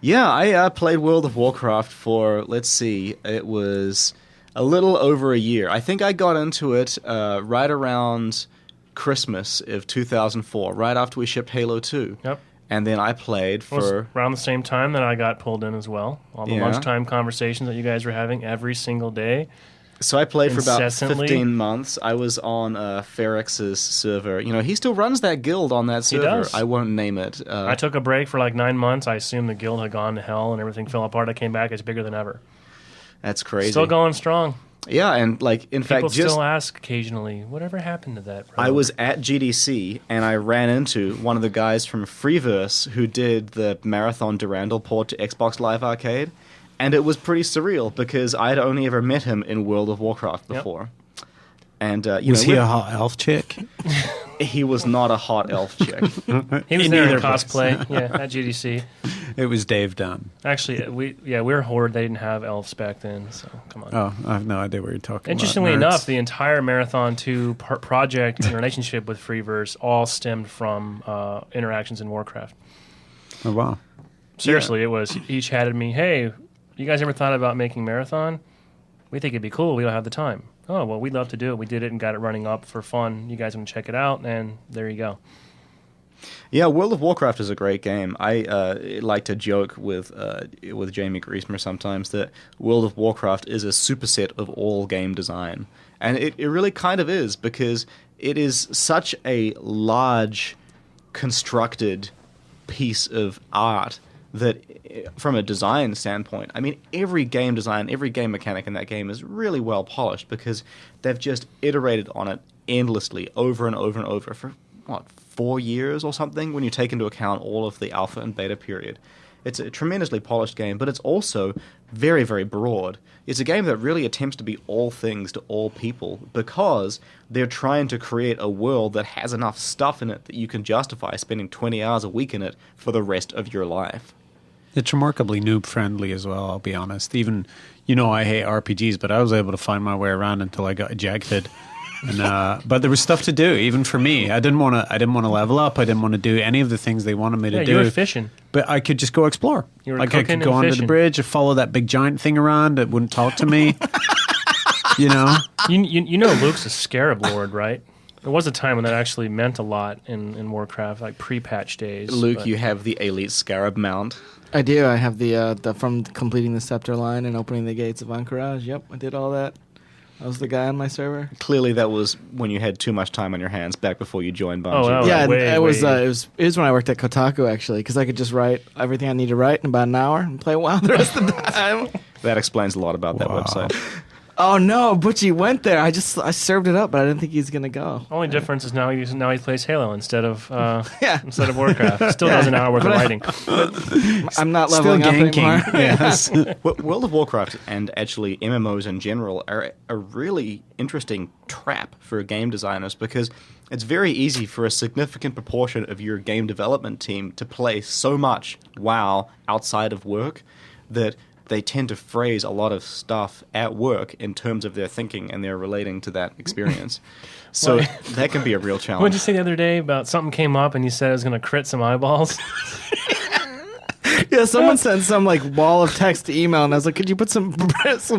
Yeah, I played World of Warcraft for, let's see, it was a little over a year. I think I got into it right around Christmas of 2004, right after we shipped Halo 2. Yep. And then I played It was for... around the same time that I got pulled in as well. All the lunchtime conversations that you guys were having every single day. So I played for about Incessantly. 15 months. I was on Ferrex's server. You know, he still runs that guild on that server. does. I won't name it. I took a break for like 9 months. I assumed the guild had gone to hell and everything fell apart. I came back. It's bigger than ever. That's crazy. Still going strong. Yeah, and like, in People fact, just... still ask occasionally, whatever happened to that? Bro? I was at GDC, and I ran into one of the guys from Freeverse who did the Marathon Durandal port to Xbox Live Arcade, and it was pretty surreal because I had only ever met him in World of Warcraft before. And Was he a hot elf chick? He was not a hot elf chick. He was there in cosplay, at GDC. It was Dave Dunn. Actually, we were Horde. They didn't have elves back then, so come on. Oh, I have no idea what you're talking Interestingly about. enough, the entire Marathon 2 project and relationship with Freeverse all stemmed from interactions in Warcraft. Oh, wow. Seriously, it was, he chatted me, hey, you guys ever thought about making Marathon? We think it'd be cool. We don't have the time. Oh, well, we'd love to do it. We did it and got it running up for fun. You guys want to check it out? And there you go. Yeah, World of Warcraft is a great game. I like to joke with Jamie Griesmer sometimes that World of Warcraft is a superset of all game design. And it really kind of is, because it is such a large, constructed piece of art that, from a design standpoint, I mean, every game design, every game mechanic in that game is really well polished because they've just iterated on it endlessly over and over and over for, 4 years or something, when you take into account all of the alpha and beta period. It's a tremendously polished game, but it's also very, very broad. It's a game that really attempts to be all things to all people because they're trying to create a world that has enough stuff in it that you can justify spending 20 hours a week in it for the rest of your life. It's remarkably noob-friendly as well, I'll be honest. Even, I hate RPGs, but I was able to find my way around until I got ejected. And, but there was stuff to do, even for me. I didn't want to level up. I didn't want to do any of the things they wanted me to do. You were fishing. But I could just go explore. You were I could cooking go and onto fishing. the bridge and follow that big giant thing around that wouldn't talk to me. You know? You know Luke's a scarab lord, right? There was a time when that actually meant a lot in Warcraft, like pre-patch days. Luke, but- you have the Elite Scarab mount. I do. I have the from completing the scepter line and opening the gates of Anchorage. Yep, I did all that. I was the guy on my server. Clearly, that was when you had too much time on your hands back before you joined Bungie. Oh, wow. Yeah, and way, it was way- it was when I worked at Kotaku actually, because I could just write everything I need to write in about an hour and play WoW the rest of the time. That explains a lot about that Wow. website. Oh no, Butchie went there. I served it up, but I didn't think he's gonna go. Only difference is now he plays Halo instead of Yeah. instead of Warcraft. Still does an hour worth of writing. I'm not Still leveling up anymore. ganking. Yes. World of Warcraft and actually MMOs in general are a really interesting trap for game designers because it's very easy for a significant proportion of your game development team to play so much WoW outside of work that they tend to phrase a lot of stuff at work in terms of their thinking and their relating to that experience. So that can be a real challenge. What did you say the other day about something came up and you said it was going to crit some eyeballs? Yeah, someone sent some like wall of text email, and I was like, "Could you put some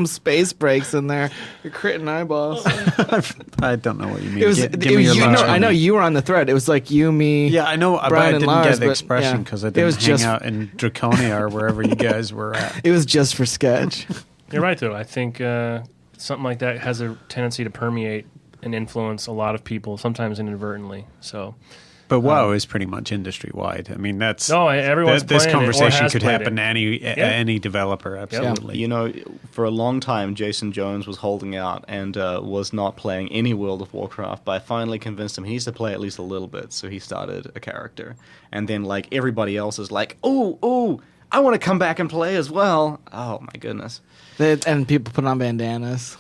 space breaks in there? You're critting eyeballs." I don't know what you mean. It was. Give me your lunch I know money. you were on the thread. It was like you, me. Yeah, I know, but Brian I and didn't Lars, get the but, expression yeah. because I It was didn't hang just- out in Draconia or wherever you guys were at. It was just for sketch. You're right, though. I think something like that has a tendency to permeate and influence a lot of people, sometimes inadvertently. So, But WoW is pretty much industry wide. I mean, that's everyone's this playing it or conversation has could played happen it. to any developer. Absolutely. You know, for a long time, Jason Jones was holding out and was not playing any World of Warcraft, but I finally convinced him he needs to play at least a little bit, so he started a character. And then, like, everybody else is like, oh, I want to come back and play as well. Oh, my goodness. And people put on bandanas,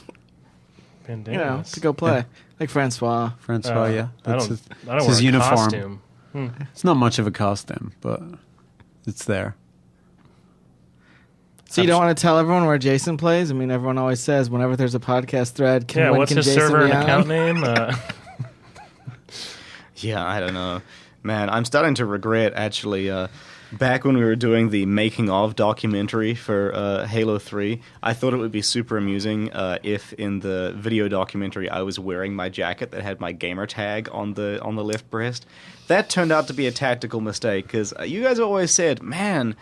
Bandanas. to go play. Like Francois. Francois, yeah. I That's don't his wear his a uniform. costume. It's not much of a costume, but it's there. So you don't want to tell everyone where Jason plays? I mean, everyone always says whenever there's a podcast thread, when what's can his Jason server be and on? account name? Yeah, I don't know. Man, I'm starting to regret, actually, back when we were doing the making of documentary for Halo 3, I thought it would be super amusing if in the video documentary I was wearing my jacket that had my gamer tag on the left breast. That turned out to be a tactical mistake because you guys always said, man,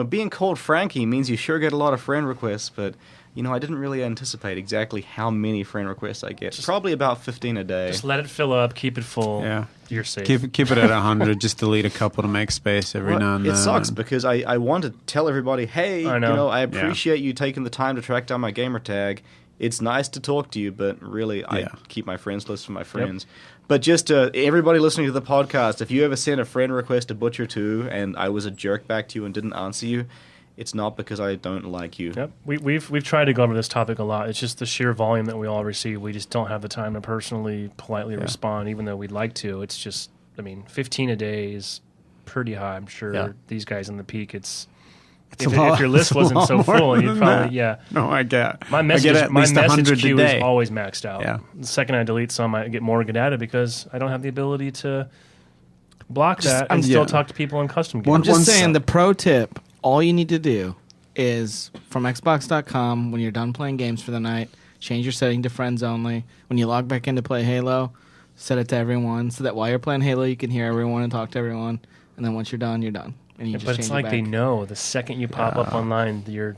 being called Frankie means you sure get a lot of friend requests, but I didn't really anticipate exactly how many friend requests I get. Probably about 15 a day. Just let it fill up, keep it full. Yeah. You're safe. Keep it at 100. Just delete a couple to make space every now and then. It sucks because I want to tell everybody, hey, I know. I appreciate you taking the time to track down my gamer tag. It's nice to talk to you, but really, I keep my friends list for my friends. But just everybody listening to the podcast, if you ever sent a friend request to Butcher2 and I was a jerk back to you and didn't answer you, it's not because I don't like you. Yep. We've tried to go over this topic a lot. It's just the sheer volume that we all receive. We just don't have the time to personally, politely respond, even though we'd like to. It's just, 15 a day is pretty high. I'm sure these guys in the peak, if your list wasn't so full, you'd probably, No, I get My I message, get at my least message 100 queue a is day. always maxed out. Yeah. The second I delete some, I get more data because I don't have the ability to block that and still talk to people in custom games. I'm just Once- saying, the pro tip, all you need to do is from Xbox.com, when you're done playing games for the night, change your setting to friends only. When you log back in to play Halo, set it to everyone so that while you're playing Halo, you can hear everyone and talk to everyone. And then once you're done, you're done. And you just But change it's it like back. they know the second you pop up online, you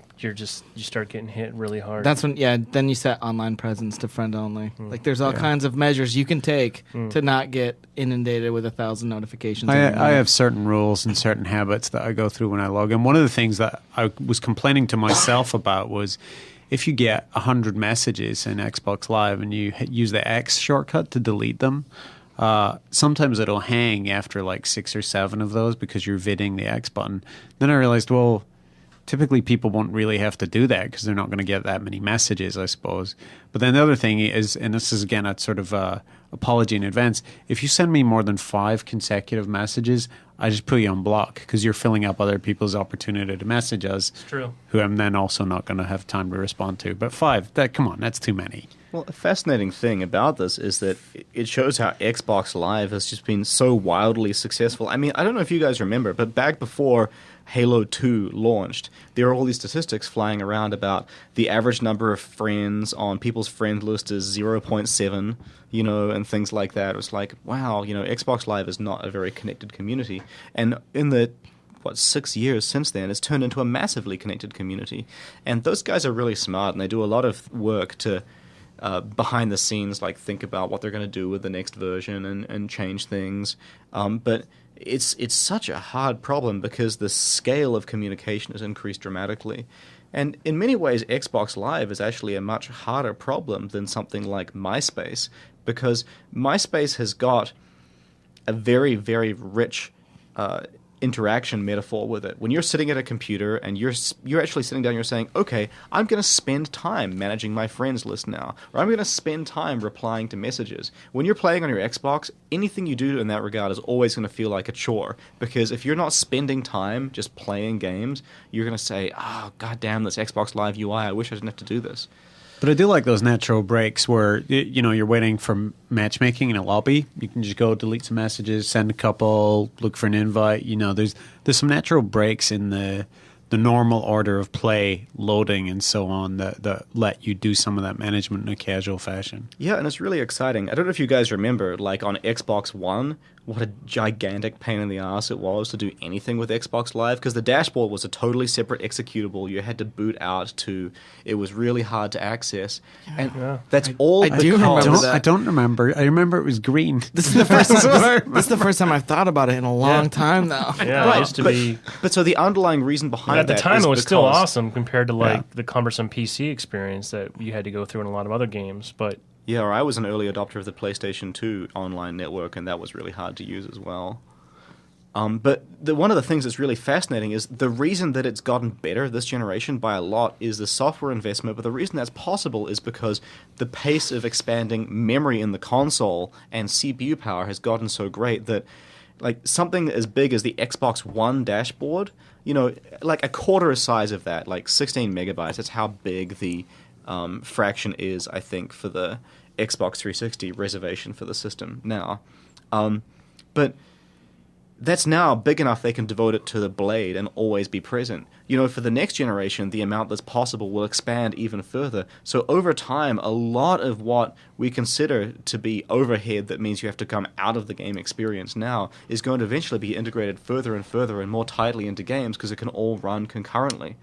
start getting hit really hard. That's when, then you set online presence to friend only. Like, there's all kinds of measures you can take to not get inundated with 1,000 notifications. I every minute. have certain rules and certain habits that I go through when I log in. One of the things that I was complaining to myself about was if you get 100 messages in Xbox Live and you use the X shortcut to delete them, sometimes it'll hang after like 6 or 7 of those because you're vidding the X button. Then I realized, well, typically people won't really have to do that because they're not going to get that many messages, I suppose. But then the other thing is, and this is again a sort of apology in advance, if you send me more than 5 consecutive messages, I just put you on block because you're filling up other people's opportunity to message us. It's true. Who I'm then also not going to have time to respond to. But 5, come on, that's too many. Well, a fascinating thing about this is that it shows how Xbox Live has just been so wildly successful. I mean, I don't know if you guys remember, but back before Halo 2 launched, there were all these statistics flying around about the average number of friends on people's friend list is 0.7, and things like that. It was like, wow, Xbox Live is not a very connected community. And in the 6 years since then, it's turned into a massively connected community. And those guys are really smart, and they do a lot of work to behind the scenes, like think about what they're going to do with the next version and change things. But it's such a hard problem because the scale of communication has increased dramatically. And in many ways, Xbox Live is actually a much harder problem than something like MySpace, because MySpace has got a very, very rich interaction metaphor with it. When you're sitting at a computer and you're actually sitting down, you're saying, okay, I'm going to spend time managing my friends list now, or I'm going to spend time replying to messages. When you're playing on your Xbox, anything you do in that regard is always going to feel like a chore, because if you're not spending time just playing games, you're going to say, oh, goddamn, this Xbox Live UI, I wish I didn't have to do this. But I do like those natural breaks where, you're waiting for matchmaking in a lobby. You can just go delete some messages, send a couple, look for an invite. There's some natural breaks in the normal order of play, loading and so on that let you do some of that management in a casual fashion. Yeah, and it's really exciting. I don't know if you guys remember, like on Xbox One, what a gigantic pain in the ass it was to do anything with Xbox Live, because the dashboard was a totally separate executable. You had to boot out to. It was really hard to access, and that's all. I do remember that. I don't remember. I remember it was green. This is the first time. This is the first time I've thought about it in a long time now. Yeah, Right, it used to be. But so the underlying reason behind At the that time, is it was still because- awesome compared to the cumbersome PC experience that you had to go through in a lot of other games. But Yeah, or I was an early adopter of the PlayStation 2 online network, and that was really hard to use as well. But one of the things that's really fascinating is the reason that it's gotten better this generation by a lot is the software investment, but the reason that's possible is because the pace of expanding memory in the console and CPU power has gotten so great that like something as big as the Xbox One dashboard, like a quarter size of that, like 16 megabytes, that's how big the fraction is, I think, for the Xbox 360 reservation for the system now. But that's now big enough they can devote it to the blade and always be present. For the next generation, the amount that's possible will expand even further. So over time, a lot of what we consider to be overhead that means you have to come out of the game experience now is going to eventually be integrated further and further and more tightly into games because it can all run concurrently.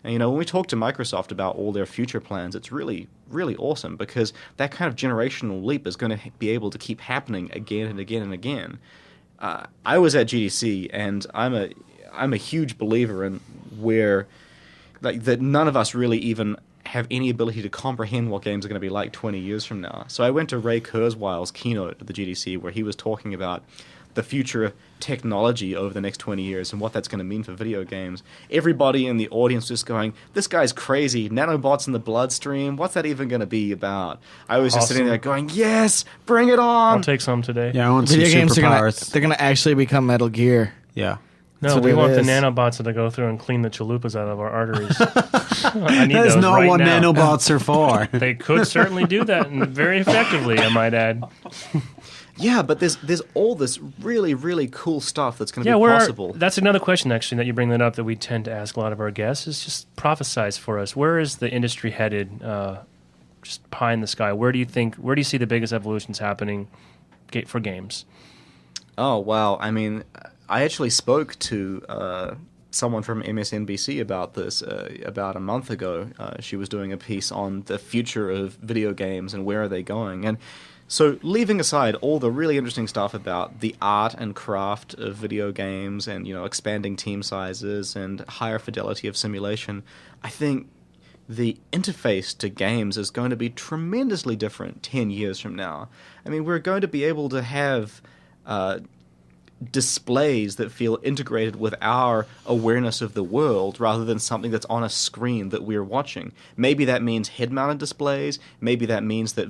And, when we talk to Microsoft about all their future plans, it's really, really awesome because that kind of generational leap is going to be able to keep happening again and again and again. I was at GDC, and I'm a huge believer in where that none of us really even have any ability to comprehend what games are going to be like 20 years from now. So I went to Ray Kurzweil's keynote at the GDC where he was talking about the future of technology over the next 20 years and what that's going to mean for video games. Everybody in the audience just going, this guy's crazy, nanobots in the bloodstream, what's that even going to be about? I was just sitting there going, yes, bring it on! I'll take some today. Yeah, I want some Video games superpowers. they're gonna actually become Metal Gear. Yeah. No, That's we what want it the is. nanobots to go through and clean the chalupas out of our arteries. I need That's those not right what now. nanobots are for. They could certainly do that and very effectively, I might add. Yeah, but there's all this really, really cool stuff that's going to be possible. That's another question, actually, that you bring that up that we tend to ask a lot of our guests, is just prophesize for us. Where is the industry headed, just pie in the sky? Where do you see the biggest evolutions happening for games? Oh, wow. I mean, I actually spoke to someone from MSNBC about this about a month ago. She was doing a piece on the future of video games and where are they going. And so leaving aside all the really interesting stuff about the art and craft of video games and, expanding team sizes and higher fidelity of simulation, I think the interface to games is going to be tremendously different 10 years from now. I mean, we're going to be able to have displays that feel integrated with our awareness of the world rather than something that's on a screen that we're watching. Maybe that means head-mounted displays. Maybe that means that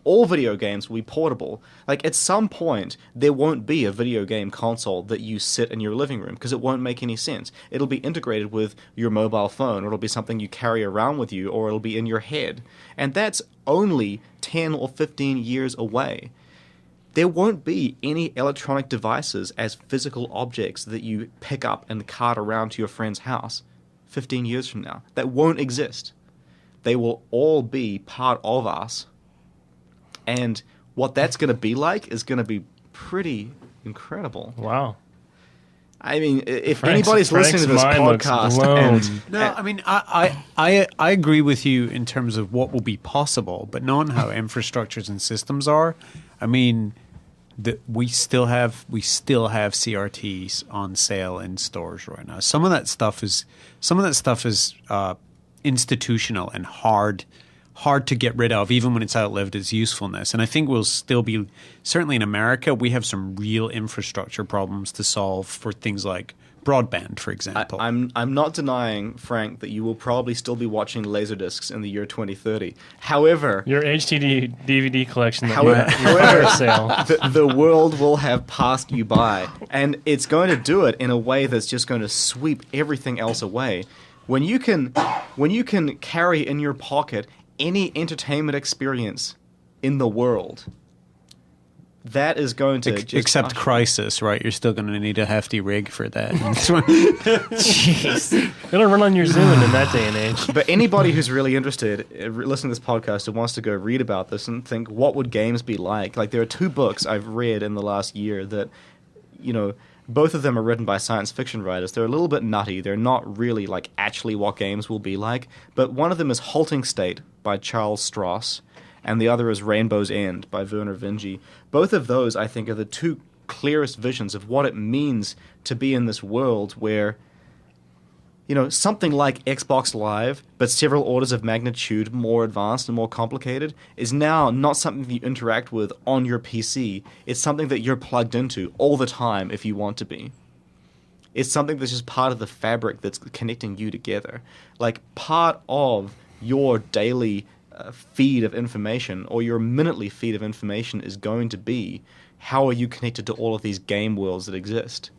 all video games will be portable. Like, at some point, there won't be a video game console that you sit in your living room because it won't make any sense. It'll be integrated with your mobile phone, or it'll be something you carry around with you, or it'll be in your head. And that's only 10 or 15 years away. There won't be any electronic devices as physical objects that you pick up and cart around to your friend's house 15 years from now. That won't exist. They will all be part of us. And what that's going to be like is going to be pretty incredible. Wow. I mean, if anybody's listening to this mind looks podcast, blown. and No, I mean, I agree with you in terms of what will be possible, but knowing how infrastructures and systems are, I mean, we still have CRTs on sale in stores right now. Some of that stuff is institutional and hard to get rid of, even when it's outlived its usefulness. And I think we'll still be, certainly in America, we have some real infrastructure problems to solve for things like broadband, for example. I'm not denying, Frank, that you will probably still be watching Laserdiscs in the year 2030. However, Your HDD DVD collection that However- you have for sale. the world will have passed you by, and it's going to do it in a way that's just going to sweep everything else away. When you can carry in your pocket any entertainment experience in the world, that is going to Except Crisis, right? You're still going to need a hefty rig for that. Jeez. It'll run on your Zune in that day and age. But anybody who's really interested, listening to this podcast, and wants to go read about this and think, what would games be like? Like, there are 2 books I've read in the last year that, both of them are written by science fiction writers. They're a little bit nutty. They're not really, like, actually what games will be like. But one of them is Halting State by Charles Stross, and the other is Rainbow's End by Werner Vinge. Both of those, I think, are the 2 clearest visions of what it means to be in this world where, something like Xbox Live, but several orders of magnitude more advanced and more complicated, is now not something that you interact with on your PC. It's something that you're plugged into all the time if you want to be. It's something that's just part of the fabric that's connecting you together. Like, part of your daily feed of information, or your minutely feed of information, is going to be, how are you connected to all of these game worlds that exist?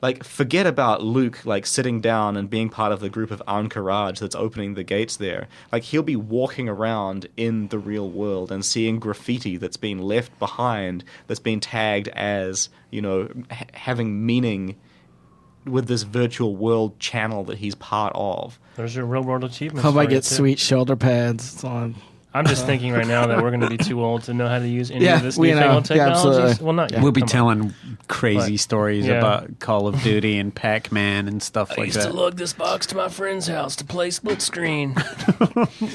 Like, forget about Luke, like, sitting down and being part of the group of Encourage that's opening the gates there. Like, he'll be walking around in the real world and seeing graffiti that's been left behind, that's been tagged as, having meaning with this virtual world channel that he's part of. There's your real world achievements. Hope I for you, get too. sweet shoulder pads on. I'm just thinking right now that we're going to be too old to know how to use any Yeah, of this we know. newfangled Yeah, technologies. absolutely. Well, not yet. We'll be Come on. telling crazy But, stories yeah. about Call of Duty and Pac-Man and stuff I like used that. to lug this box to my friend's house to play split screen.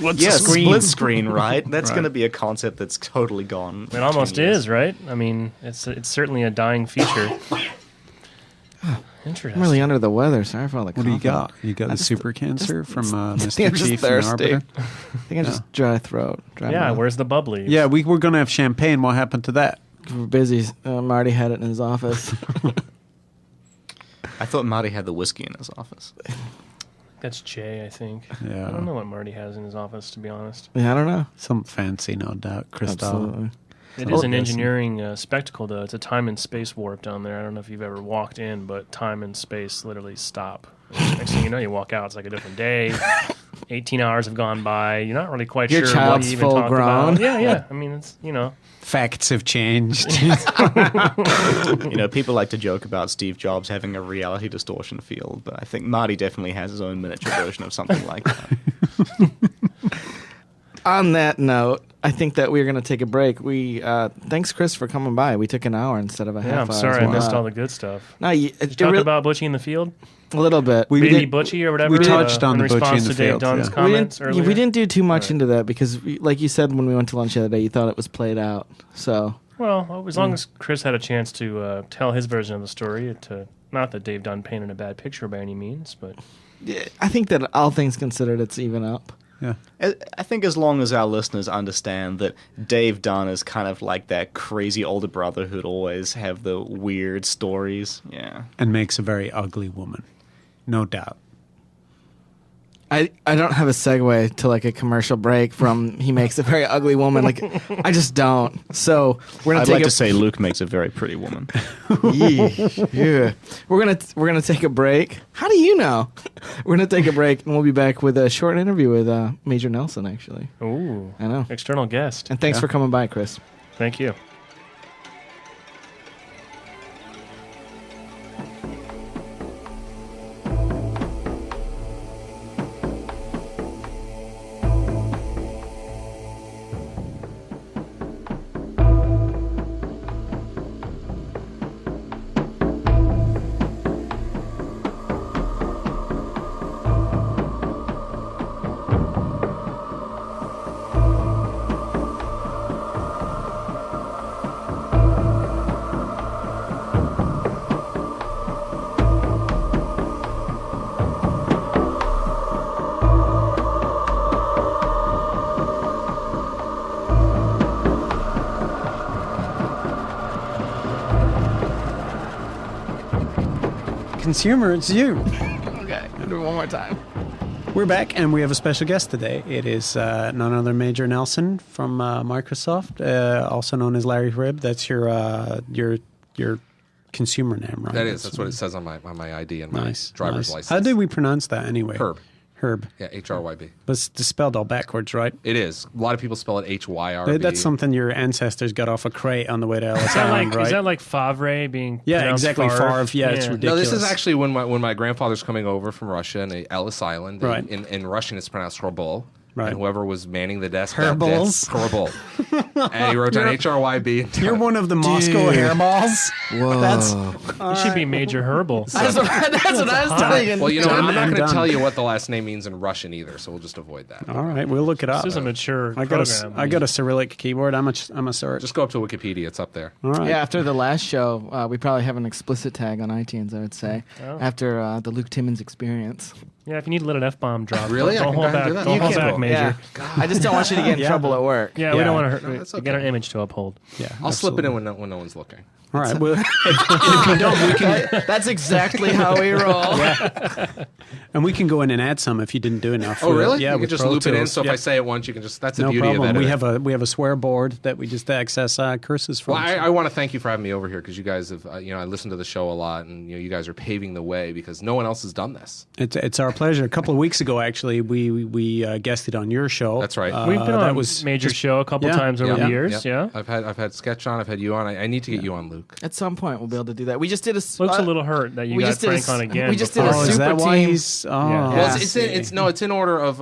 What's Yeah, a screen? split screen, right? That's Right. going to be a concept that's totally gone. It almost 10 years. is, right? I mean, it's certainly a dying feature. Interesting. I'm really under the weather. Sorry for all the What do you got? coughing. You got the super cancer from I think Mr. I'm just Chief and the thirsty. Arbiter? I think I just dry throat. Dry Yeah, mouth. where's the bubbly? Yeah, we were going to have champagne. What happened to that? We're busy. Marty had it in his office. I thought Marty had the whiskey in his office. That's Jay, I think. Yeah. I don't know what Marty has in his office, to be honest. Yeah, I don't know. Some fancy, no doubt. Crystal. Absolutely. It Oh, is an yes. engineering spectacle, though. It's a time and space warp down there. I don't know if you've ever walked in, but time and space literally stop. Next thing you know, you walk out, it's like a different day. 18 hours have gone by. You're not really quite Your sure what child's you even full talked grown. about. Yeah. I mean, it's, Facts have changed. People like to joke about Steve Jobs having a reality distortion field, but I think Marty definitely has his own miniature version of something like that. On that note, I think that we're going to take a break. Thanks, Chris, for coming by. We took an hour instead of a Yeah, half I'm hour. sorry I as well. missed all the good stuff. No, Did you talk about Butchie in the field? a little bit. We Baby did- Butchie or whatever? we touched on in the Butchie response in the to Dave field, Dunn's yeah. comments we earlier. didn't do too much Right. into that because, like you said when we went to lunch the other day, you thought it was played out. So Well, as long as Chris had a chance to tell his version of the story, not that Dave Dunn painted a bad picture by any means, but yeah, I think that all things considered, it's even up. Yeah. I think as long as our listeners understand that Dave Dunn is kind of like that crazy older brother who'd always have the weird stories. Yeah. And makes a very ugly woman. No doubt. I don't have a segue to like a commercial break from he makes a very ugly woman. Like I just don't. So we're gonna I'd take like a to say Luke makes a very pretty woman. yeah. We're gonna take a break. How do you know? We're gonna take a break and we'll be back with a short interview with Major Nelson. Actually, ooh, I know. external guest. And thanks for coming by, Chris. Thank you. consumer, it's you. Okay, I'll do it one more time. We're back, and we have a special guest today. It is none other than Major Nelson from Microsoft, also known as Larry Rib. That's your consumer name, right? That's what it says on my ID and my driver's license. How did we pronounce that anyway? Herb. Herb. Yeah, HRYB. But it's spelled all backwards, right? It is. A lot of people spell it HYRB. That's something your ancestors got off a crate on the way to Ellis Island, right? Is that like Favre being exactly. Favre. Yeah, it's ridiculous. No, this is actually when my grandfather's coming over from Russia and Ellis Island. Right. In Russian, it's pronounced Herbol. Right. And whoever was manning the desk. Herbols. Herbol. And he wrote down HRYB. You're one of the Moscow hairballs. Whoa. You should be Major Herbal. That's what I was telling you. Well, you know, Done I'm not and going to done. tell you what the last name means in Russian either, so we'll just avoid that. All right, we'll look it up. This is a mature I got program. a Cyrillic keyboard. I'm a search. Just go up to Wikipedia. It's up there. All right. Yeah, after the last show, we probably have an explicit tag on iTunes, I would say, after the Luke Timmons experience. Yeah, if you need to let an F-bomb drop, Really? don't I can hold go ahead back. and do that? Don't You hold can. back, Major. Yeah. I just don't want you to get in trouble at work. Yeah, we Yeah. don't want to hurt. that's We got okay. an image to uphold. Yeah, I'll slip it absolutely. in when no one's looking. All right. Well, if you don't, we can, That's exactly how we roll. and we can go in and add some if you didn't do enough. Oh, really? Yeah, you with can just Pro loop it in. Tools. So if Yep. I say it once, you can just. That's the No beauty problem. of it. We have a swear board that we just access curses from. Well, I want to thank you for having me over here because you guys have, I listen to the show a lot, and you guys are paving the way because no one else has done this. It's our pleasure. A couple of weeks ago, actually, we guested on your show. That's right. We've been that on was Major just- show a couple yeah. times over Yeah. the years. Yeah. I've had Sketch on. I've had you on. I need to get you on, Luke. At some point, we'll be able to do that. We just did a. Looks a little hurt that you we got just did a Frank on again. we just did a before. Oh, is super that why team. he's? Oh, Yeah. Well, Yeah. it's in order of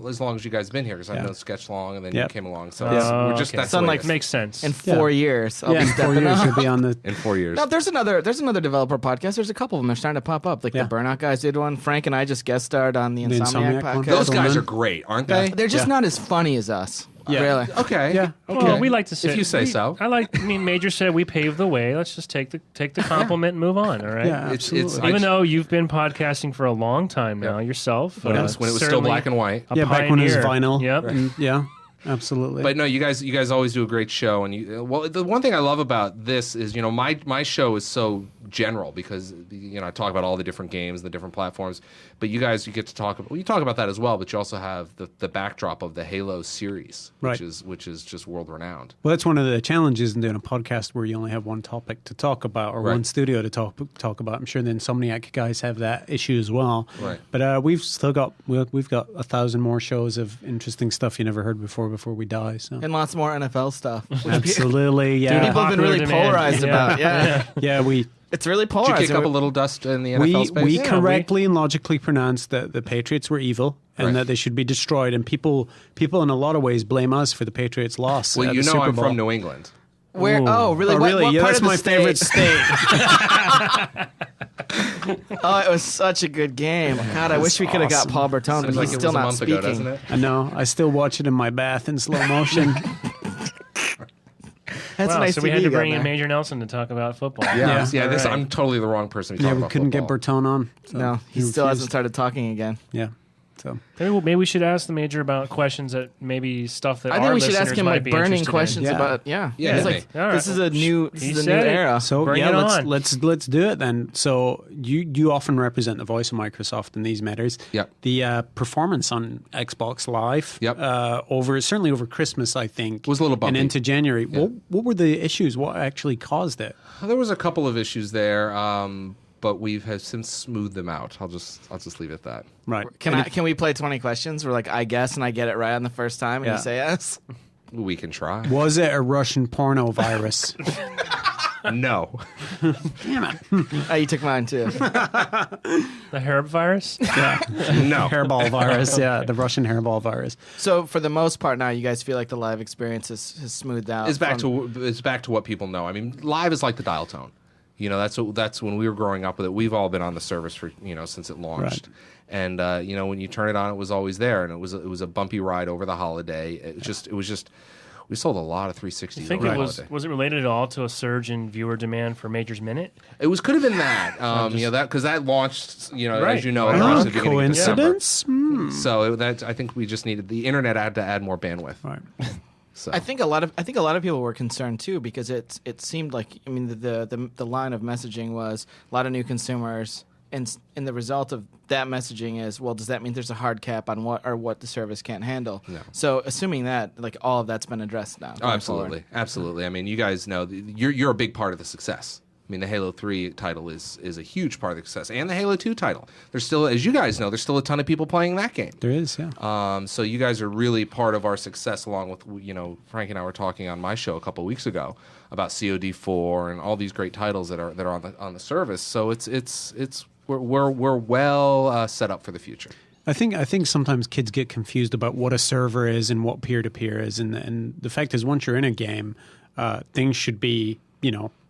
as long as you guys have been here because I've Yeah. known Sketch long and then Yep. you came along. So Oh, we're just okay. that's Sound the way like it is. Makes sense. In 4 years, I'll yeah, be in 4 stepping years up. you'll be on the. in 4 years. No, there's another developer podcast. There's a couple of them. They're starting to pop up. Like Yeah. the Burnout guys did one. Frank and I just guest starred on the The Insomniac Insomniac one. podcast. Those guys Gentlemen. are great, aren't they? They're just Yeah. not as funny as us. Yeah. Really. Okay. Yeah. Okay. Well, we like to say if you say so. I mean, Major said we paved the way. Let's just take the compliment and move on. All right. Yeah, It's- absolutely. Even though you've been podcasting for a long time now yourself, when it was still certainly black and white. a yeah, back when it was pioneer. vinyl. Yep. And- yeah, absolutely. But no, you guys always do a great show, and the one thing I love about this is my show is so general because I talk about all the different games, the different platforms, but you get to talk about you talk about that as well, but you also have the backdrop of the Halo series, Right. which is just world renowned. Well, that's one of the challenges in doing a podcast where you only have one topic to talk about or Right. one studio to talk about. I'm sure the Insomniac guys have that issue as well. Right. But we've still got 1,000 more shows of interesting stuff you never heard before we die. So And lots more NFL stuff. absolutely, yeah, People have been really Popular demand. polarized Yeah. about. Yeah. yeah. It's really Did you polarized. kick up a little dust in the NFL space? We Yeah, correctly and logically pronounced that the Patriots were evil and Right. that they should be destroyed. And people in a lot of ways blame us for the Patriots' loss. Well, at you the know Super I'm Bowl. from New England. Where? Oh, really? Oh, What, really? what Yeah, part that's of the my favorite state. Oh, it was such a good game. God, I wish we could have got awesome. Paul Bertone, but Seems like he's it still was a not month speaking. ago, doesn't it? I know. I still watch it in my bath in slow motion. That's Wow, nice. so we TV had to you got bring in there. Major Nelson to talk about football. Yeah. Yeah. This All right. I'm totally the wrong person to be Yeah, talking we about couldn't football. get Bertone on. So No, he still refused. hasn't started talking again. Yeah. So Maybe we should ask the Major about questions that maybe stuff that I our think we should listeners ask him might like be burning interested in. questions Yeah. about. Yeah, Yeah, He's hit like, me. All this right. is a new. This He is a new said it. era. So Bring yeah, it let's on. let's do it then. So you often represent the voice of Microsoft in these matters. Yep. The performance on Xbox Live. Yep. Certainly over Christmas, I think Was a little and bumpy. into January. Yeah. What were the issues? What actually caused it? There was a couple of issues there, but have since smoothed them out. I'll just leave it at that. Right. Can we play 20 questions? Where like I guess and I get it right on the first time, and Yeah. you say yes. We can try. Was it a Russian porno virus? No. Damn it. Oh, you took mine too. The herb virus? No. Hairball virus. Yeah, the Russian hairball virus. So for the most part now, you guys feel like the live experience has smoothed out. It's back from- to what people know. I mean, live is like the dial tone. That's when we were growing up with it. We've all been on the service for since it launched. Right. And when you turn it on, it was always there, and it was a bumpy ride over the holiday. It was just we sold a lot of 360s. I think over it the was holiday. it related at all to a surge in viewer demand for Major's Minute? It could have been that. That because that launched. Right. As you know, it Right. launched at the beginning of December. Coincidence? Hmm. So I think we just needed the internet had to add more bandwidth. Right. So I think a lot of people were concerned too, because it seemed like, I mean, the line of messaging was a lot of new consumers, and the result of that messaging is, well, does that mean there's a hard cap on what the service can't handle? No. So assuming that, like, all of that's been addressed now. Oh, absolutely, absolutely. I mean, you guys know you're a big part of the success. I mean, the Halo 3 title is a huge part of the success, and the Halo 2 title. There's still, as you guys know, there's still a ton of people playing that game. There is, yeah. So you guys are really part of our success, along with, Frank and I were talking on my show a couple of weeks ago about COD4 and all these great titles that are on the service. So we're well set up for the future. I think sometimes kids get confused about what a server is and what peer-to-peer is, and the fact is, once you're in a game, things should be,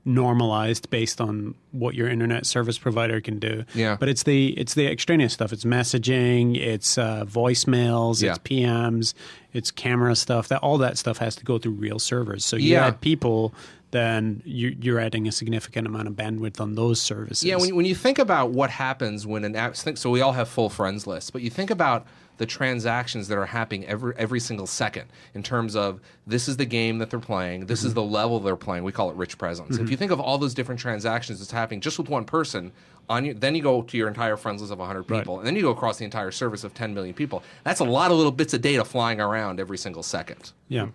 normalized based on what your internet service provider can do. Yeah. But it's the extraneous stuff. It's messaging, it's voicemails, it's PMs, it's camera stuff. All that stuff has to go through real servers. So you add people, then you're adding a significant amount of bandwidth on those services. Yeah, when you think about what happens when an app, so we all have full friends lists, but you think about the transactions that are happening every single second in terms of, this is the game that they're playing, this is the level they're playing. We call it rich presence. If you think of all those different transactions that's happening just with one person, then you go to your entire friends list of 100 people, and then you go across the entire service of 10 million people. That's a lot of little bits of data flying around every single second. Yeah,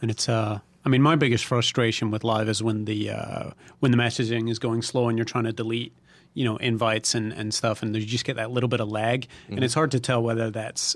and it's my biggest frustration with live is when the messaging is going slow and you're trying to delete invites and stuff, and you just get that little bit of lag, and it's hard to tell whether that's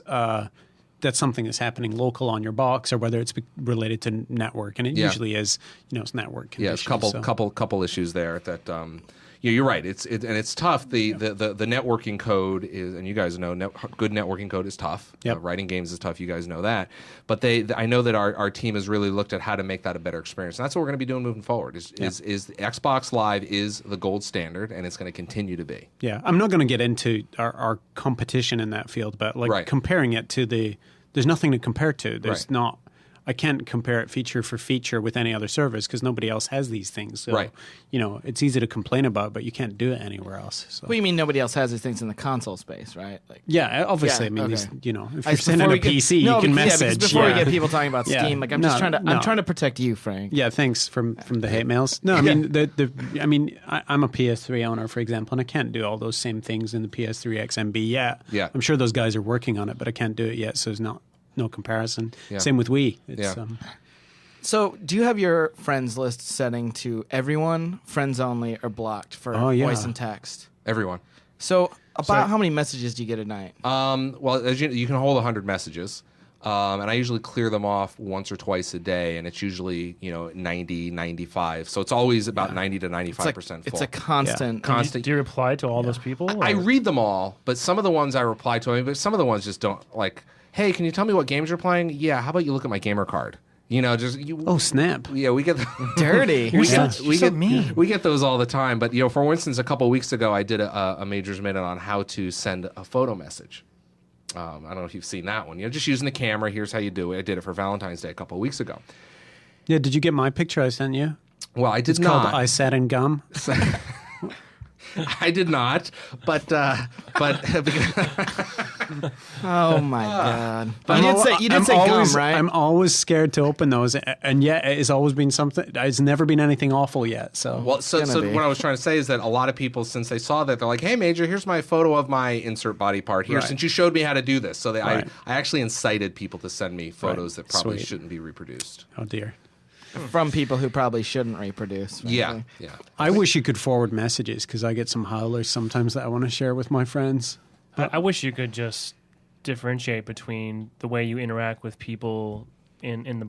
something that's happening local on your box or whether it's related to network, and it usually is, it's network conditions. Yeah, couple issues there that you're right. It's tough. The networking code is, and you guys know, good networking code is tough. Yep. Writing games is tough. You guys know that. But I know that our team has really looked at how to make that a better experience. And that's what we're going to be doing moving forward. Is the Xbox Live is the gold standard, and it's going to continue to be. Yeah, I'm not going to get into our competition in that field, but comparing it to there's nothing to compare to. There's not. I can't compare it feature for feature with any other service because nobody else has these things. So, it's easy to complain about, but you can't do it anywhere else. So. What do you mean nobody else has these things in the console space, right? Yeah, obviously. Yeah, these, if you're sending a PC, you can message. Before we get people talking about Steam, I'm trying to protect you, Frank. Yeah, thanks from the hate mails. No, I mean I'm a PS3 owner, for example, and I can't do all those same things in the PS3 XMB yet. Yeah, I'm sure those guys are working on it, but I can't do it yet, so there's no comparison. Yeah. Same with Wii. So, do you have your friends list setting to everyone, friends only, or blocked for voice and text? Everyone. So, how many messages do you get a night? Well, as you can hold 100 messages, and I usually clear them off once or twice a day, and it's usually 90, 95. So it's always about 90 to 95% full. It's a constant. Do you reply to all those people? I read them all, but some of the ones I reply to, but some of the ones just don't like. Hey, can you tell me what games you're playing? Yeah, how about you look at my gamer card? Oh, snap. Yeah, we get dirty. We get those all the time. But for instance, a couple of weeks ago, I did a Majors Minute on how to send a photo message. I don't know if you've seen that one. Just using the camera. Here's how you do it. I did it for Valentine's Day a couple of weeks ago. Yeah, did you get my picture I sent you? Well, I did it's not. Called I Sat in Gum. I did not, but oh my god! But you did say gum, right? I'm always scared to open those, and yet it's always been something. It's never been anything awful yet. So what I was trying to say is that a lot of people, since they saw that, they're like, "Hey, Major, here's my photo of my insert body part here. Since you showed me how to do this." So I actually incited people to send me photos that probably shouldn't be reproduced. Oh dear. From people who probably shouldn't reproduce. Frankly. Yeah. I wish you could forward messages because I get some howlers sometimes that I want to share with my friends. I wish you could just differentiate between the way you interact with people in the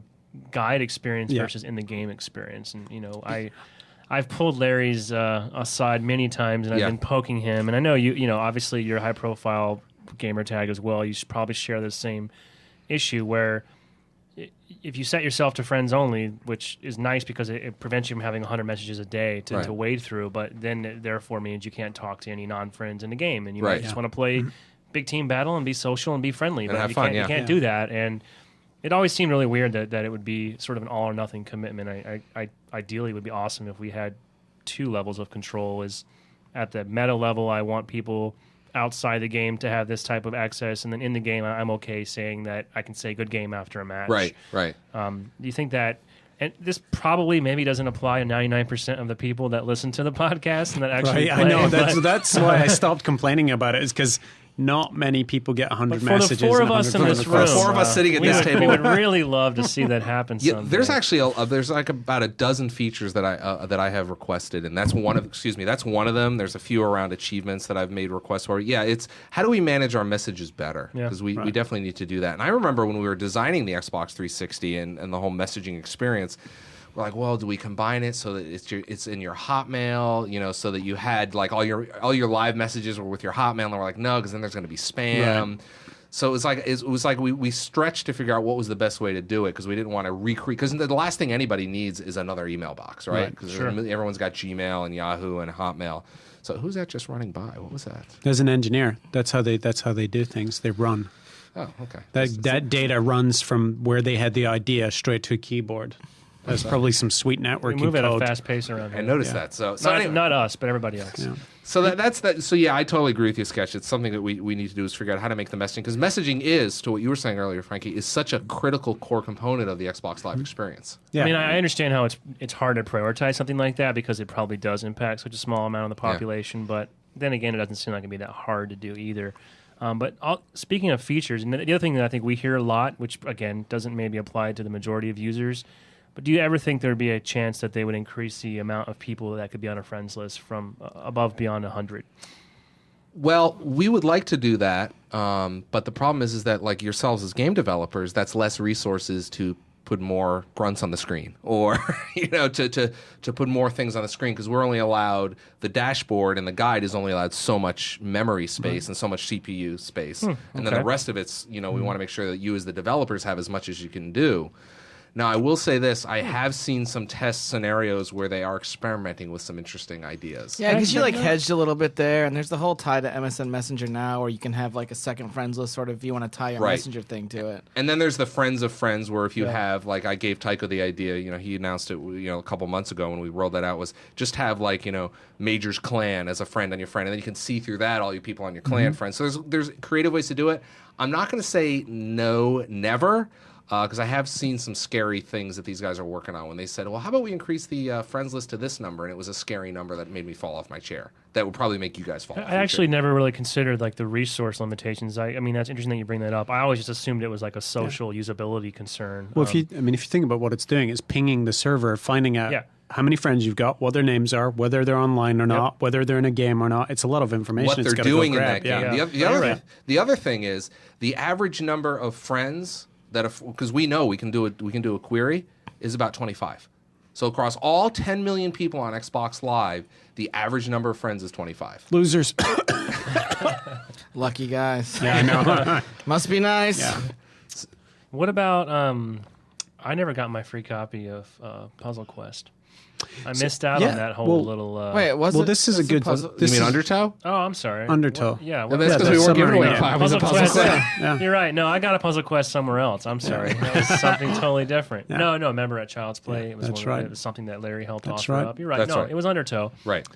guide experience versus in the game experience. And I've pulled Larry's aside many times, and I've been poking him. And I know you obviously you're a high profile gamer tag as well. You should probably share the same issue where, if you set yourself to friends only, which is nice because it prevents you from having 100 messages a day to wade through, but then it therefore means you can't talk to any non-friends in the game, and you might just want to play big team battle and be social and be friendly, but you can't do that. And it always seemed really weird that it would be sort of an all or nothing commitment. I ideally it would be awesome if we had two levels of control. Is at the meta level, I want people outside the game to have this type of access, and then in the game, I'm okay saying that I can say good game after a match. Right. Do you think that, and this probably maybe doesn't apply to 99% of the people that listen to the podcast and that actually Right, play, I know. but That's why I stopped complaining about it, is because not many people get 100 for messages. the four of and us in 100 this friend room, requests. Four of us sitting at we this would, table. we would really love to see that happen Yeah, someday. there's actually there's like about a dozen features that I have requested, and that's one of them. There's a few around achievements that I've made requests for. Yeah, it's how do we manage our messages better, Yeah. because we definitely need to do that. And I remember when we were designing the Xbox 360 and the whole messaging experience, we're like, well, do we combine it so that it's in your Hotmail, so that you had like all your live messages were with your Hotmail, and we're like, no, because then there's going to be spam. Right. So it was like we stretched to figure out what was the best way to do it, because we didn't want to recreate, because the last thing anybody needs is another email box, right? Because Sure. everyone's got Gmail and Yahoo and Hotmail. So who's that just running by? What was that? As an engineer, that's how they do things. They run. Oh, okay. That data runs from where they had the idea straight to a keyboard. That's probably some sweet we networking move at a code. fast pace around here. I noticed that. So Not, anyway. not us, but everybody else. Yeah. So that's that. So yeah, I totally agree with you, Sketch. It's something that we need to do is figure out how to make the messaging, because messaging is, to what you were saying earlier, Frankie, is such a critical core component of the Xbox Live experience. Yeah. I mean, I understand how it's hard to prioritize something like that because it probably does impact such a small amount of the population. But then again, it doesn't seem like it'd be that hard to do either. Speaking of features, and the other thing that I think we hear a lot, which again doesn't maybe apply to the majority of users, but do you ever think there'd be a chance that they would increase the amount of people that could be on a friends list from above beyond 100? Well, we would like to do that, but the problem is that, like yourselves as game developers, that's less resources to put more grunts on the screen, or to put more things on the screen, because we're only allowed, the dashboard and the guide is only allowed so much memory space and so much CPU space, and then the rest of it's we want to make sure that you as the developers have as much as you can do. Now, I will say this. I have seen some test scenarios where they are experimenting with some interesting ideas. Yeah, because you hedged a little bit there, and there's the whole tie to MSN Messenger now, where you can have like a second friends list sort of if you want to tie your Messenger thing to it. And then there's the friends of friends, where if you have, like, I gave Tycho the idea, he announced it, a couple months ago when we rolled that out, was just have like, Major's clan as a friend on your friend, and then you can see through that all you people on your clan friends. So there's creative ways to do it. I'm not going to say no, never. Because I have seen some scary things that these guys are working on when they said, well, how about we increase the friends list to this number? And it was a scary number that made me fall off my chair. That would probably make you guys fall off I actually never really considered like the resource limitations. I mean, that's interesting that you bring that up. I always just assumed it was like a social usability concern. Well, if you think about what it's doing, it's pinging the server, finding out how many friends you've got, what their names are, whether they're online or not, whether they're in a game or not. It's a lot of information. What they're doing in that game. Yeah. The other thing is the average number of friends because we know we can do a query, is about 25. So across all 10 million people on Xbox Live, the average number of friends is 25. Losers. Lucky guys. Yeah, I know. Must be nice. Yeah. What about I never got my free copy of Puzzle Quest. I missed out on that whole little. Wait, this is a good. You mean Undertow? Oh, I'm sorry. Undertow. Yeah, that's because we weren't giving away copies of Puzzle Quest. Yeah. You're right. No, I got a Puzzle Quest somewhere else. I'm sorry. That was something totally different. Yeah. No, remember at Child's Play, it was it was something that Larry helped offer up. You're right. That's right. It was Undertow. Right.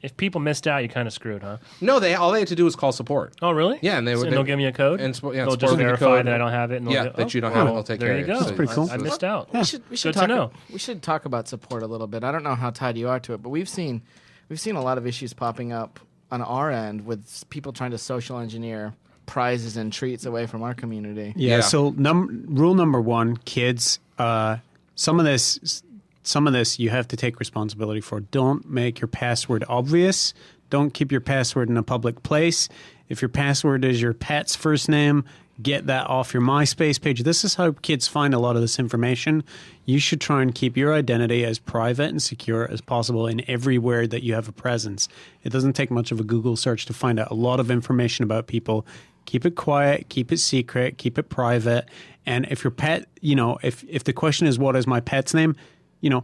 If people missed out, you kind of screwed, huh? No, all they had to do was call support. Oh, really? Yeah, and they'll give me a code. And they'll just verify that I don't have it. And that you don't have it. They'll take care of it. There you go. That's pretty cool. I missed out. We should Good to know. We should talk about support a little bit. I don't know how tied you are to it, but we've seen a lot of issues popping up on our end with people trying to social engineer prizes and treats away from our community. Yeah. So rule number one, kids. Some of this you have to take responsibility for. Don't make your password obvious. Don't keep your password in a public place. If your password is your pet's first name, get that off your MySpace page. This is how kids find a lot of this information. You should try and keep your identity as private and secure as possible in everywhere that you have a presence. It doesn't take much of a Google search to find out a lot of information about people. Keep it quiet, keep it secret, keep it private. And if your pet, if the question is what is my pet's name,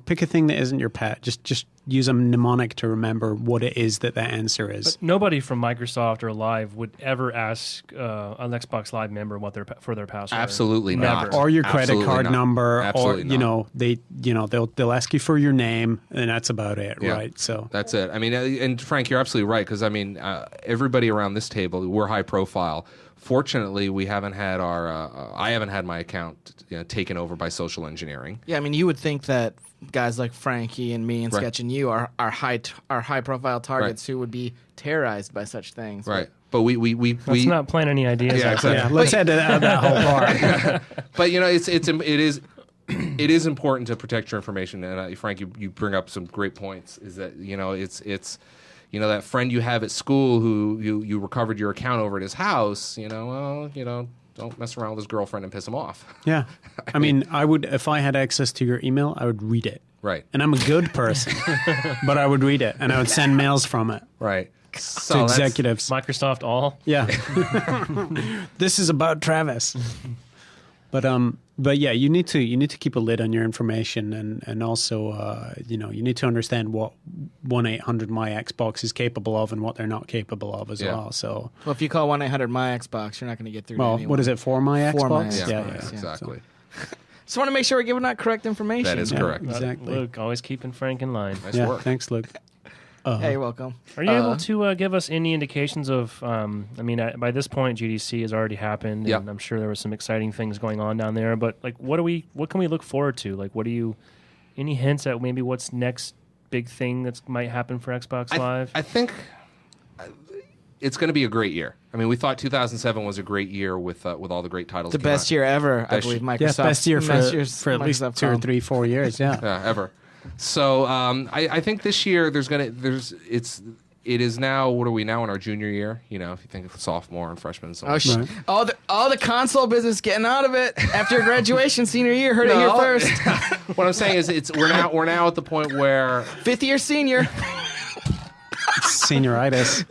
pick a thing that isn't your pet. Just use a mnemonic to remember what it is that answer is. But nobody from Microsoft or Live would ever ask an Xbox Live member what for their password. Absolutely Never. not. Or your credit Absolutely card not. number, Absolutely or not. they'll ask you for your name, and that's about it, Yeah. right? So That's it. I mean, and Frank, you're absolutely right, because everybody around this table, we're high profile. Fortunately, we haven't had I haven't had my account taken over by social engineering. Yeah, I mean, you would think that guys like Frankie and me and Right. Sketch and you are high profile targets who would be terrorized by such things. Right. But we Let's not plant any ideas. Yeah, out there. exactly. let's edit out that whole part. But it is important to protect your information. And Frank, you bring up some great points. Is that it's that friend you have at school who you recovered your account over at his house. Don't mess around with his girlfriend and piss him off. Yeah, I mean, I would if I had access to your email, I would read it. Right. And I'm a good person, but I would read it, and I would send mails from it Right. to So that's- executives. Microsoft all. Yeah. This is about Travis. But yeah, you need to keep a lid on your information, and also you need to understand what 1-800-MY-XBOX is capable of and what they're not capable of as well. So, Well, if you call 1-800-MY-XBOX, you're not going to get through to well, anyone. what is it, for my For my Xbox? Xbox. Yeah, Yeah, exactly. Just want to make sure we're giving out correct information. That is Yeah, correct. exactly. Luke, always keeping Frank in line. Nice Yeah, work. thanks, Luke. Hey, you're welcome. Are you able to give us any indications of? By this point, GDC has already happened, Yep. and I'm sure there were some exciting things going on down there. But like, what can we look forward to? Like, any hints at maybe what's next big thing that might happen for Xbox Live? I think it's going to be a great year. I mean, we thought 2007 was a great year with all the great titles. The came best out. year ever, I Best believe. year- Microsoft. Yeah, best year for at least Microsoft 2 or called. 3, 4 years. Yeah. Yeah, ever. So I think this year it is now. What are we now in our junior year? If you think of sophomore and freshman and so on. Oh, Right. all the console business getting out of it after graduation, senior year. Heard it here No. first. What I'm saying is we're now at the point where Fifth year senior. Senioritis.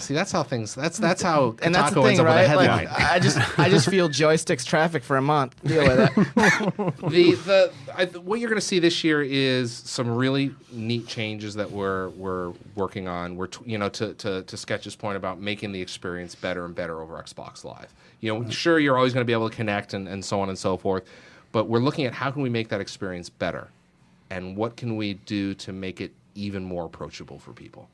see that's how things that's how And that's the Kotaku thing, ends up with a right? headline. Like, I just feel joysticks traffic for a month. Deal with it. What you're going to see this year is some really neat changes that we're working on. We're to Sketch's point about making the experience better and better over Xbox Live. Sure, you're always going to be able to connect and so on and so forth, but we're looking at how can we make that experience better, and what can we do to make it even more approachable for people.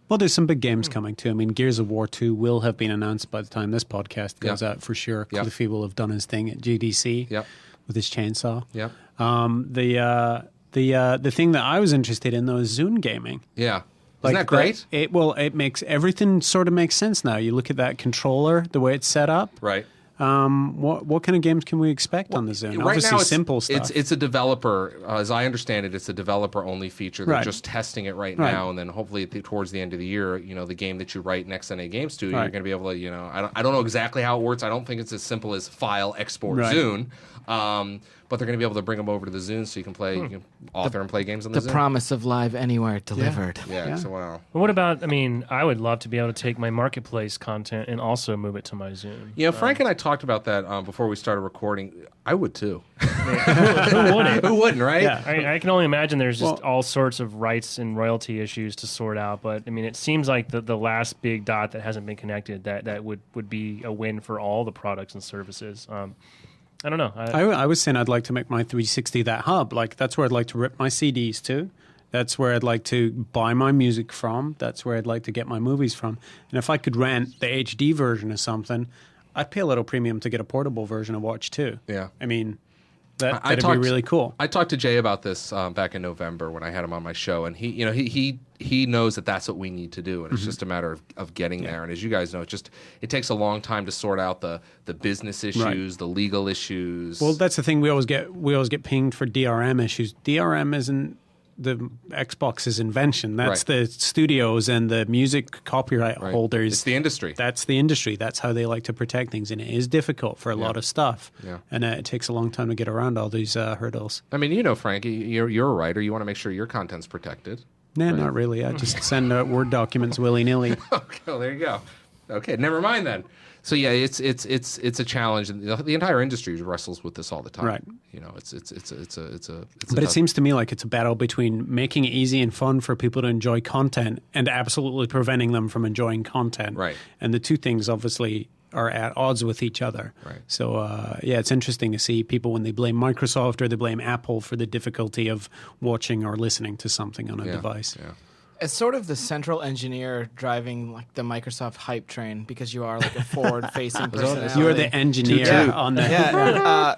Well, there's some big games coming too. I mean, Gears of War 2 will have been announced by the time this podcast goes out for sure. Yep. Cliffy will have done his thing at GDC Yep. with his chainsaw. Yep. The thing that I was interested in though is Zune gaming. Yeah. Isn't that great? It makes everything sort of makes sense now. You look at that controller, the way it's set up. Right. What kind of games can we expect on the Zune? Right Obviously, now, simple stuff. It's a developer, as I understand it, it's a developer-only feature. They're Right. just testing it right Right. now, and then hopefully towards the end of the year, the game that you write next NA Game Studio, Right. you're going to be able to, I don't know exactly how it works. I don't think it's as simple as file, export, Right. Zune. But they're going to be able to bring them over to the Zune so you can play, you can author and play games on the The Zune. promise of live anywhere delivered. Yeah. Yeah. So wow. But what about? I would love to be able to take my marketplace content and also move it to my Zune. Frank and I talked about that before we started recording. I would too. Who wouldn't? Who wouldn't, right? Yeah. I can only imagine there's just Well- all sorts of rights and royalty issues to sort out. But it seems like the last big dot that hasn't been connected that would be a win for all the products and services. I don't know. I was saying I'd like to make my 360 that hub. Like that's where I'd like to rip my CDs to. That's where I'd like to buy my music from. That's where I'd like to get my movies from. And if I could rent the HD version of something, I'd pay a little premium to get a portable version of Watch too. Yeah. I mean, that'd I be talked- really cool. I talked to Jay about this back in November when I had him on my show, and he knows that that's what we need to do, and it's just a matter of getting there. And as you guys know, it takes a long time to sort out the business issues, the legal issues. Well, that's the thing. We always get pinged for DRM issues. DRM isn't the Xbox's invention. That's Right. the studios and the music copyright Right. holders. It's the industry. That's the industry. That's how they like to protect things, and it is difficult for a lot of stuff. Yeah. And it takes a long time to get around all these hurdles. I mean, Frank, you're a writer. You want to make sure your content's protected. Nah, not really. I just send out Word documents willy nilly. Okay, well, there you go. Okay, never mind then. So yeah, it's a challenge, and the entire industry wrestles with this all the time. Right. You know, it's a But it tough- seems to me like it's a battle between making it easy and fun for people to enjoy content and absolutely preventing them from enjoying content. Right. And the two things obviously are at odds with each other. Right. So, yeah, it's interesting to see people when they blame Microsoft or they blame Apple for the difficulty of watching or listening to something on a device. Yeah. It's sort of the central engineer driving like the Microsoft hype train because you are like a forward-facing personality. You're the engineer on that. Yeah.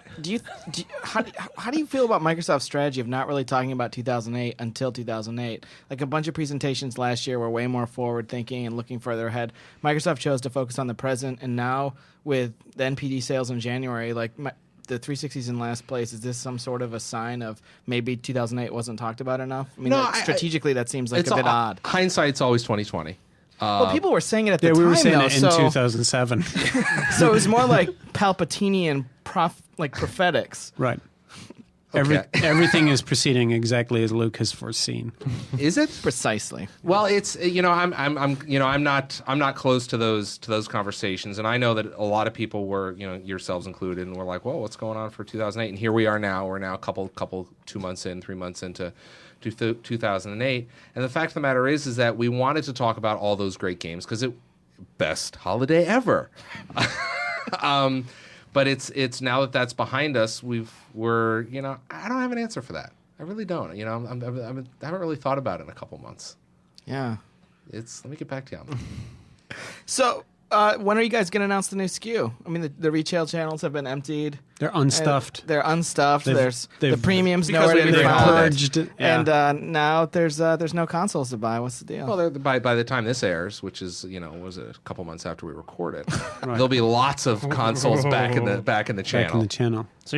How do you feel about Microsoft's strategy of not really talking about 2008 until 2008? Like a bunch of presentations last year were way more forward-thinking and looking further ahead. Microsoft chose to focus on the present, and now with the NPD sales in January, like the 360's in last place. Is this some sort of a sign of maybe 2008 wasn't talked about enough? I mean, No, strategically, that seems like It's a bit odd. Hindsight's always 2020. Well, people were saying it at the Yeah, time, we were saying though, it in so, 2007. so it was more like Palpatinian prophetics. Right. Okay. Everything is proceeding exactly as Luke has foreseen. Is it? Precisely. Well, it's I'm not close to those conversations, and I know that a lot of people were, yourselves included, and we're like, well, what's going on for 2008? And here we are now. We're now a couple 2 months in, 3 months into 2008, and the fact of the matter is that we wanted to talk about all those great games because best holiday ever. But it's now that that's behind us, I don't have an answer for that. I really don't. I haven't really thought about it in a couple months. Yeah. Let me get back to you on that. So, when are you guys going to announce the new SKU? I mean, the retail channels have been emptied. They're unstuffed. They're unstuffed. There's the they've- premiums Because nowhere to we be did found. purged. Yeah. And now there's no consoles to buy. What's the deal? Well, by the time this airs, which is was it a couple months after we record it, there'll be lots of consoles back in the channel. Back in the channel. So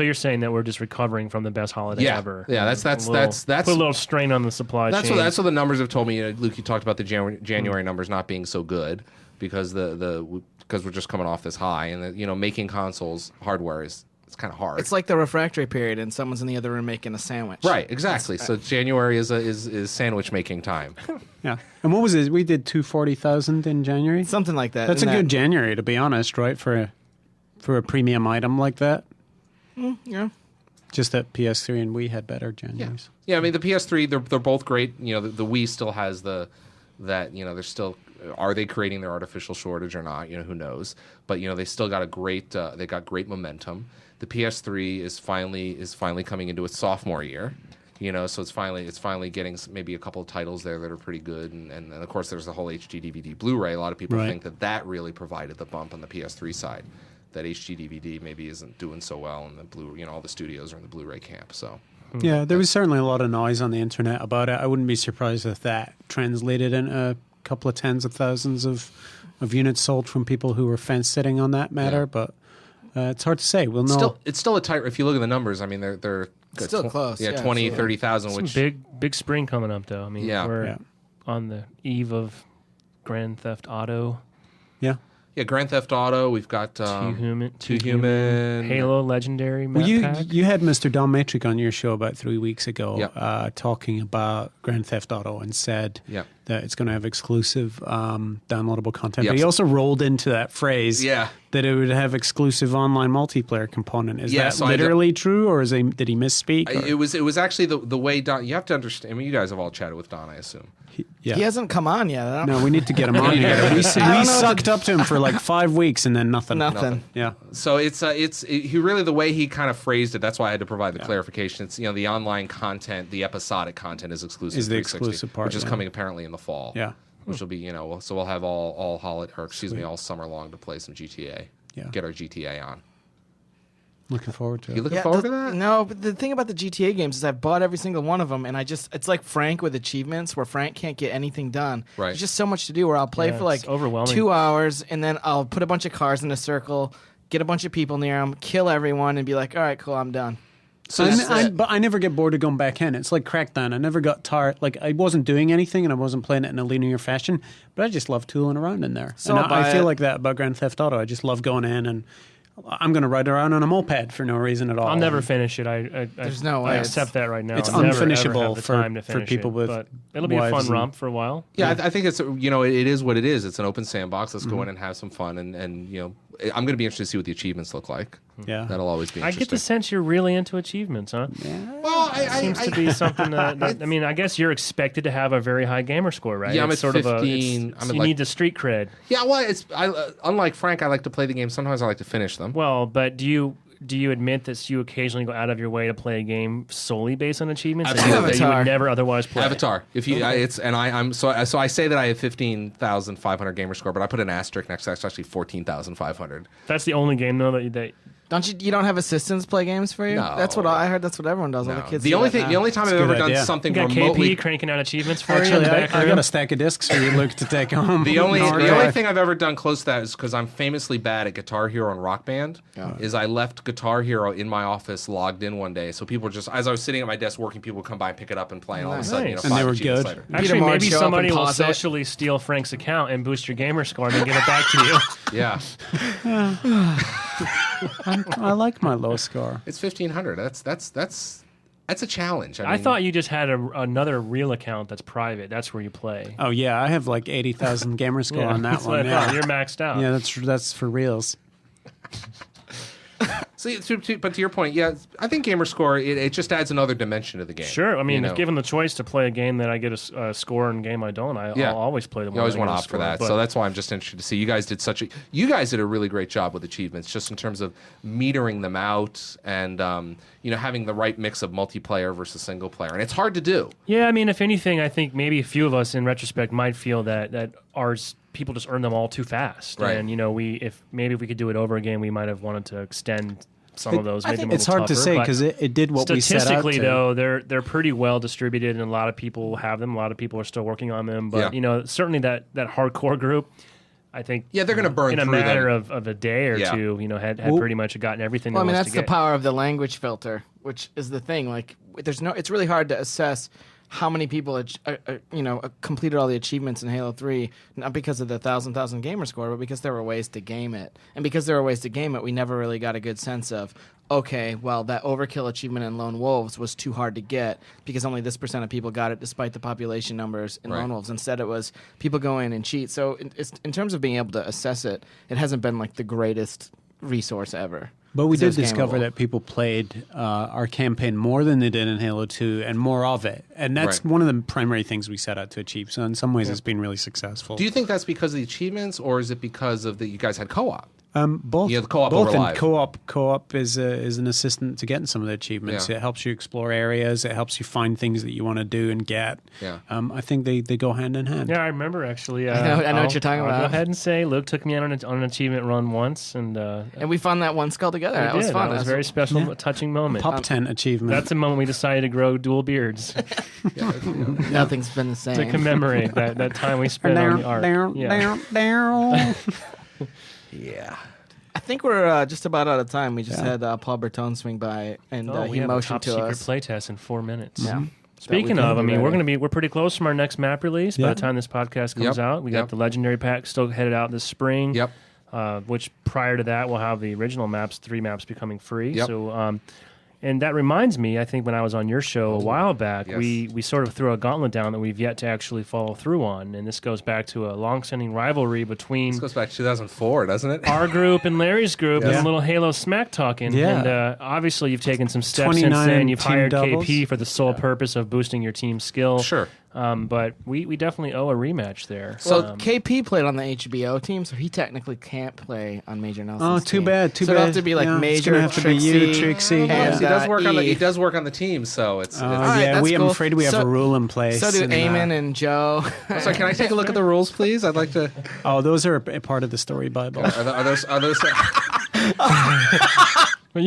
you're saying that we're just recovering from the best holiday ever. Yeah, that's put a little strain on the supply chain. That's what the numbers have told me. Luke, you talked about the January numbers not being so good because because we're just coming off this high, and making consoles hardware it's kind of hard. It's like the refractory period, and someone's in the other room making a sandwich. Right, exactly. So January is sandwich making time. Yeah. And what was it? We did 240,000 in January. Something like that. That's a good January, to be honest, right? For a premium item like that. Yeah. Just that PS3 and Wii had better Januaries. Yeah, I mean the PS3, they're both great. The Wii still has they're still. Are they creating their artificial shortage or not? Who knows? But they still got they got great momentum. The PS3 is finally coming into its sophomore year. So it's finally getting maybe a couple of titles there that are pretty good, and of course there's the whole HD DVD Blu-ray. A lot of people Right. think that really provided the bump on the PS3 side. That HD DVD maybe isn't doing so well, and all the studios are in the Blu-ray camp. So. Yeah, there was certainly a lot of noise on the internet about it. I wouldn't be surprised if that translated into a couple of tens of thousands of units sold from people who were fence sitting on that matter, Yeah. but it's hard to say. We'll know. It's still a tight. If you look at the numbers, I mean, they're Still close, Yeah, yeah, 20, absolutely. 30,000. Some Which big spring coming up, though. I mean, Yeah. we're Yeah. on the eve of Grand Theft Auto, Yeah. yeah, Grand Theft Auto. We've got Two Human, Halo. Halo Legendary map Well, pack. you had Mr. Don Matrick on your show about 3 weeks ago Yep. talking about Grand Theft Auto and said Yep. that it's going to have exclusive downloadable content. Yep. But he also rolled into that phrase Yeah. that it would have exclusive online multiplayer component. Is Yeah, that so I literally true, or did he misspeak? or- It was actually the way Don. You have to understand. I mean, you guys have all chatted with Don, I assume. Yeah. He hasn't come on yet. I don't No, we need to get him on here. We know sucked up to him for like 5 weeks and then nothing. Nothing. Yeah. So he really the way he kind of phrased it. That's why I had to provide the clarification. It's the online content, the episodic content is exclusive. Is the 360, exclusive part, which is yeah. coming apparently in the fall. Yeah. Which will be so we'll have all all summer long to play some GTA. Yeah. Get our GTA on. Looking forward to it. You looking forward to that? No, but the thing about the GTA games is I've bought every single one of them, and it's like Frank with achievements, where Frank can't get anything done. Right. There's just so much to do. Where I'll play Yeah, for like it's overwhelming. 2 hours, and then I'll put a bunch of cars in a circle, get a bunch of people near them, kill everyone, and be like, all right, cool, I'm done. So But I never get bored of going back in. It's like Crackdown. I never got tired. Like, I wasn't doing anything and I wasn't playing it in a linear fashion, but I just love tooling around in there. So and I'll buy I feel it. like that about Grand Theft Auto. I just love going in and I'm going to ride around on a moped for no reason at all. I'll never finish it. There's no way. I accept that right now. It's I'll never, unfinishable ever have the for- time to for finish people it, with but it'll be a fun wives and- romp for a while. Yeah, I think it's it is what it is. It's an open sandbox. Let's go in and have some fun, and I'm going to be interested to see what the achievements look like. Yeah. That'll always be I interesting. get the sense you're really into achievements, huh? Well, Seems to be something that I mean, I guess you're expected to have a very high gamer score, right? Yeah, I'm It's at sort 15. Of you need the street cred. Yeah, well, unlike Frank, I like to play the game. Sometimes I like to finish them. Well, but do you admit that you occasionally go out of your way to play a game solely based on achievements that you Avatar. would never otherwise play? Avatar. If you, I'm so I say that I have 15,500 gamer score, but I put an asterisk next to that. It's actually 14,500. That's the only game though that You don't have assistants play games for you? No. That's what I heard. That's what everyone does. All the No. kids. The do only that thing, now. the only time I've a ever good done idea. something you got remotely. KP cranking out achievements for you in Actually, the back I room. got a stack of discs for you, Luke, to take home. The only Drive. thing I've ever done close to that is because I'm famously bad at Guitar Hero and Rock Band. Is I left Guitar Hero in my office logged in one day, so people were just as I was sitting at my desk working, people would come by and pick it up and play, and all of a sudden, Nice. And they 5 were achievements good. later. Actually, Mark maybe show up somebody and will pause it. socially steal Frank's account and boost your gamer score and then give it back to you. Yeah, I like my low score. it's 1,500. That's a challenge. I thought you just had another real account that's private. That's where you play. Oh yeah, I have like 80,000 gamer score on that that's what one. I Yeah, thought. You're maxed out. yeah, that's for reals. See, but to your point, yeah, I think gamer score it just adds another dimension to the game. Sure. I mean, you know? if given the choice to play a game that I get a score and a game I don't, I'll always play the one. You always that I want to get a opt for score, that. but- So that's why I'm just interested to see. You guys did a really great job with achievements, just in terms of metering them out and having the right mix of multiplayer versus single player. And it's hard to do. Yeah, I mean, if anything, I think maybe a few of us in retrospect might feel that ours people just earn them all too fast. Right. And if we could do it over again, we might have wanted to extend some of those. I Make think them a it's little hard to tougher, say but because it did what we set out statistically, to. though, they're pretty well distributed, and a lot of people have them. A lot of people are still working on them. But certainly that hardcore group, I think, Yeah, they're going to burn in a through matter them. of a day or Yeah. two, had pretty much gotten everything. Well, I mean, there was that's to the get. power of the language filter, which is the thing. Like, it's really hard to assess how many people, completed all the achievements in Halo 3, not because of the 1,000 gamer score, but because there were ways to game it. And because there were ways to game it, we never really got a good sense of, okay, well, that overkill achievement in Lone Wolves was too hard to get because only this % of people got it despite the population numbers in Right. Lone Wolves. Instead, it was people go in and cheat. So in terms of being able to assess it, it hasn't been like the greatest resource ever. But we 'Cause it did was discover gameable. that people played our campaign more than they did in Halo 2 and more of it. And that's Right. one of the primary things we set out to achieve. So in some ways, it's been really successful. Do you think that's because of the achievements, or is it because of that you guys had co-op? Both. Yeah, the co-op both. over And live. co-op is an assistant to getting some of the achievements. Yeah. It helps you explore areas. It helps you find things that you want to do and get. Yeah. I think they go hand in hand. Yeah, I remember actually. I know what you're talking I'll about. Go ahead and say Luke took me on an achievement run once, and And we found that one skull together. we That was did. fun. That was a That's- very special, touching moment. Pop tent achievement. That's the moment we decided to grow dual beards Nothing's been the same. to commemorate that time we spent on the arc. Yeah. Yeah. I think we're just about out of time. We just had Paul Bertone swing by, and Oh, he we have a motioned top to secret us. playtest in 4 minutes. Yeah. Speaking That we of, I can be mean, ready. we're pretty close from our next map release. By Yeah. the time this podcast comes Yep. out, we got Yep. the legendary pack still headed out this spring. Yep. Which prior to that, we'll have the original maps, 3 maps becoming free. Yep. So, and that reminds me, I think when I was on your show a while back, yes. we sort of threw a gauntlet down that we've yet to actually follow through on. And this goes back to a long-standing rivalry between This goes back to 2004, doesn't it? our group and Larry's group and Yeah. a little Halo smack talking. Yeah. And obviously you've taken some steps since 29 then. You've team hired doubles. KP for the sole purpose of boosting your team's skill. Sure. But we definitely owe a rematch there. So KP played on the HBO team, so he technically can't play on Major Nelson's Oh, too team. bad. Too so bad. it'll have to be like Yeah, it's Major, gonna have to be you, Trixie. and, Yeah. He does work on E. he does work on the team, so it's. Oh, right, yeah, that's I'm cool. afraid we have So- a rule in place. So do and, Eamon and Joe. So can I take a look at the rules, please? I'd like to. Oh, those are a part of the story Bible. Are those? Well,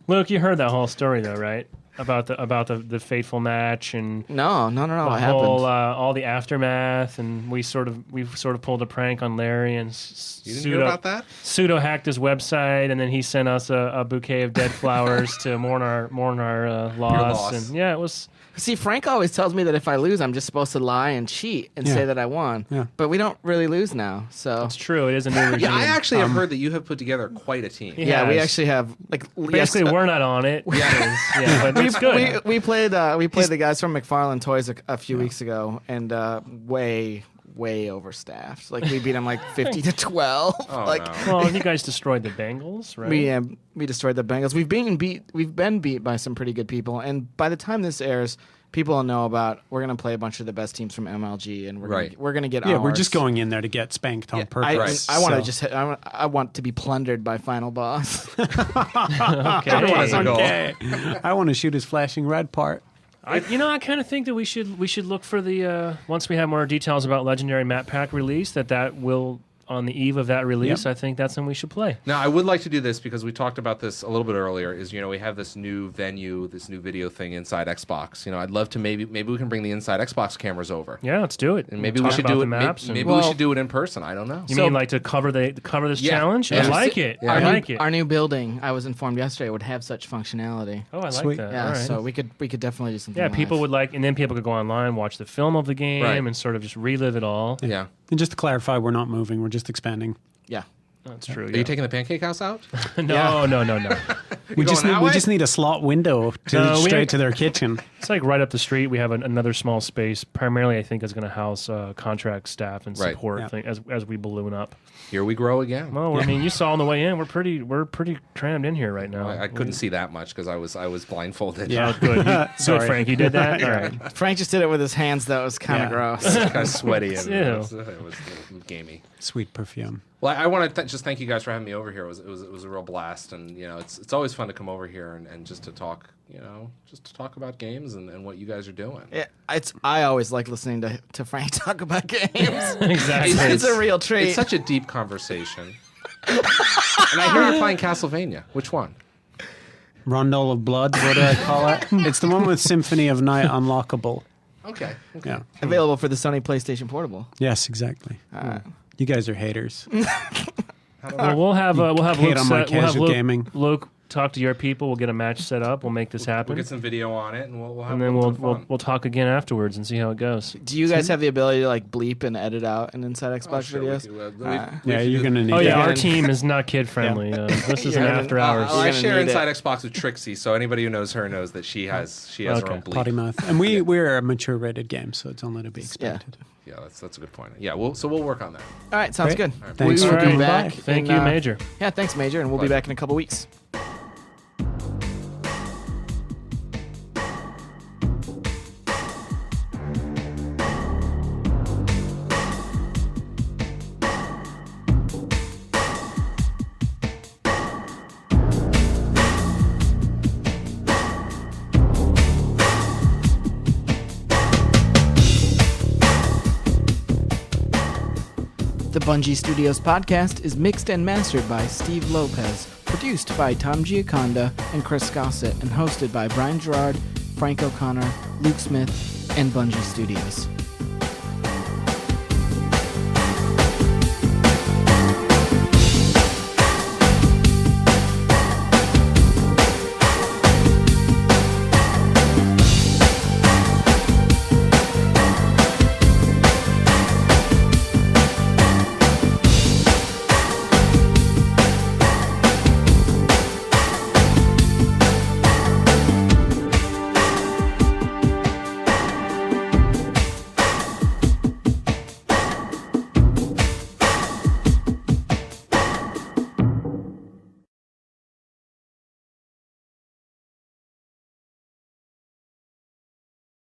Luke, you heard that whole story though, right? about the fateful match and No. the What whole happened? all the aftermath, and we sort of pulled a prank on Larry and You didn't hear about that? pseudo hacked his website, and then he sent us a bouquet of dead flowers to mourn our loss. loss. And yeah, it was. See, Frank always tells me that if I lose, I'm just supposed to lie and cheat and Yeah. say that I won. Yeah. But we don't really lose now, so It's true. It is a new regime. Yeah, I actually have heard that you have put together quite a team. yeah, we Yes. actually have like Basically, we're not on it. Yeah, but it's good. We played the guys from McFarlane Toys a few weeks ago, and way overstaffed. Like we beat them like 50 to 12. Oh, like no. Well, you guys destroyed the Bengals, right? we destroyed the Bengals. We've been beat by some pretty good people, and by the time this airs, people will know about. We're gonna play a bunch of the best teams from MLG, and we're gonna get. Yeah, we're ours. just going in there to get spanked on purpose. I want to so. I want to be plundered by Final Boss. Okay. Everyone's a goal. Okay. I want to shoot his flashing red part. I kind of think that we should look for the once we have more details about Legendary Map Pack release that will on the eve of that release. Yep. I think that's when we should play. Now, I would like to do this because we talked about this a little bit earlier. Is we have this new venue, this new video thing inside Xbox. I'd love to maybe we can bring the inside Xbox cameras over, Yeah, let's do it. and maybe We'll we talk should about do the it. maps. Maybe and, we should do it in person. I don't know. you mean like to cover this Yeah. challenge? Yeah. I like it. Yeah. I like it. Our new building, I was informed yesterday, would have such functionality. Oh, I like Sweet. that. Yeah, All right. so we could definitely do something. Yeah, live. people would like, and then people could go online, watch the film of the game, Right. and sort of just relive it all. Yeah. And just to clarify, we're not moving. We're just expanding. Yeah. That's true. Are you taking the pancake house out? No. We just going that way? need a slot window No, we straight ain't- to their kitchen. It's like right up the street. We have another small space. Primarily, I think is going to house contract staff and Right. support Yeah. thing as we balloon up. Here we grow again. Well, I mean, you saw on the way in, we're pretty crammed in here right now. I couldn't see that much because I was blindfolded. Yeah. Oh, good. Good, Sorry. Frank. You did that. All right. Frank just did it with his hands. That was kind of Yeah. gross. Kind of sweaty and Ew. it was gamey. Sweet perfume. Well, I want to just thank you guys for having me over here. It was a real blast, and it's always fun to come over here and just to talk, just to talk about games and what you guys are doing. Yeah, I always like listening to Frank talk about games. Exactly. It's a real treat. It's such a deep conversation. And I hear you're playing Castlevania. Which one? Rondel of Blood, what do I call it? It's the one with Symphony of Night unlockable. Okay. Yeah. Available for the Sony PlayStation Portable. Yes, exactly. You guys are haters. Well, we'll have Hate Luke on my set, we'll have casual Luke, gaming. Luke talk to your people. We'll get a match set up. We'll make this happen. We'll get some video on it, and we'll have and then a little bit of fun. we'll talk again afterwards and see how it goes. Do you guys have the ability to like bleep and edit out an Inside Xbox Oh, sure, we videos? could, Yeah, you're going to need Oh yeah, that. our team is not kid friendly. This is an You're gonna- after hours. I You're share gonna need Inside Xbox with Trixie, so anybody who knows her knows that she has her Okay. own bleep. Potty mouth. And we're a mature rated game, so it's only to be expected. Yeah, that's a good point. Yeah, we'll work on that. All right, sounds Great. good. Thanks we for will be coming back. by. Thank in, you, Major. Yeah, thanks, Major, and we'll be Pleasure. back in a couple weeks. The Bungie Studios podcast is mixed and mastered by Steve Lopez, produced by Tom Giaconda and Chris Gossett, and hosted by Brian Gerard, Frank O'Connor, Luke Smith, and Bungie Studios.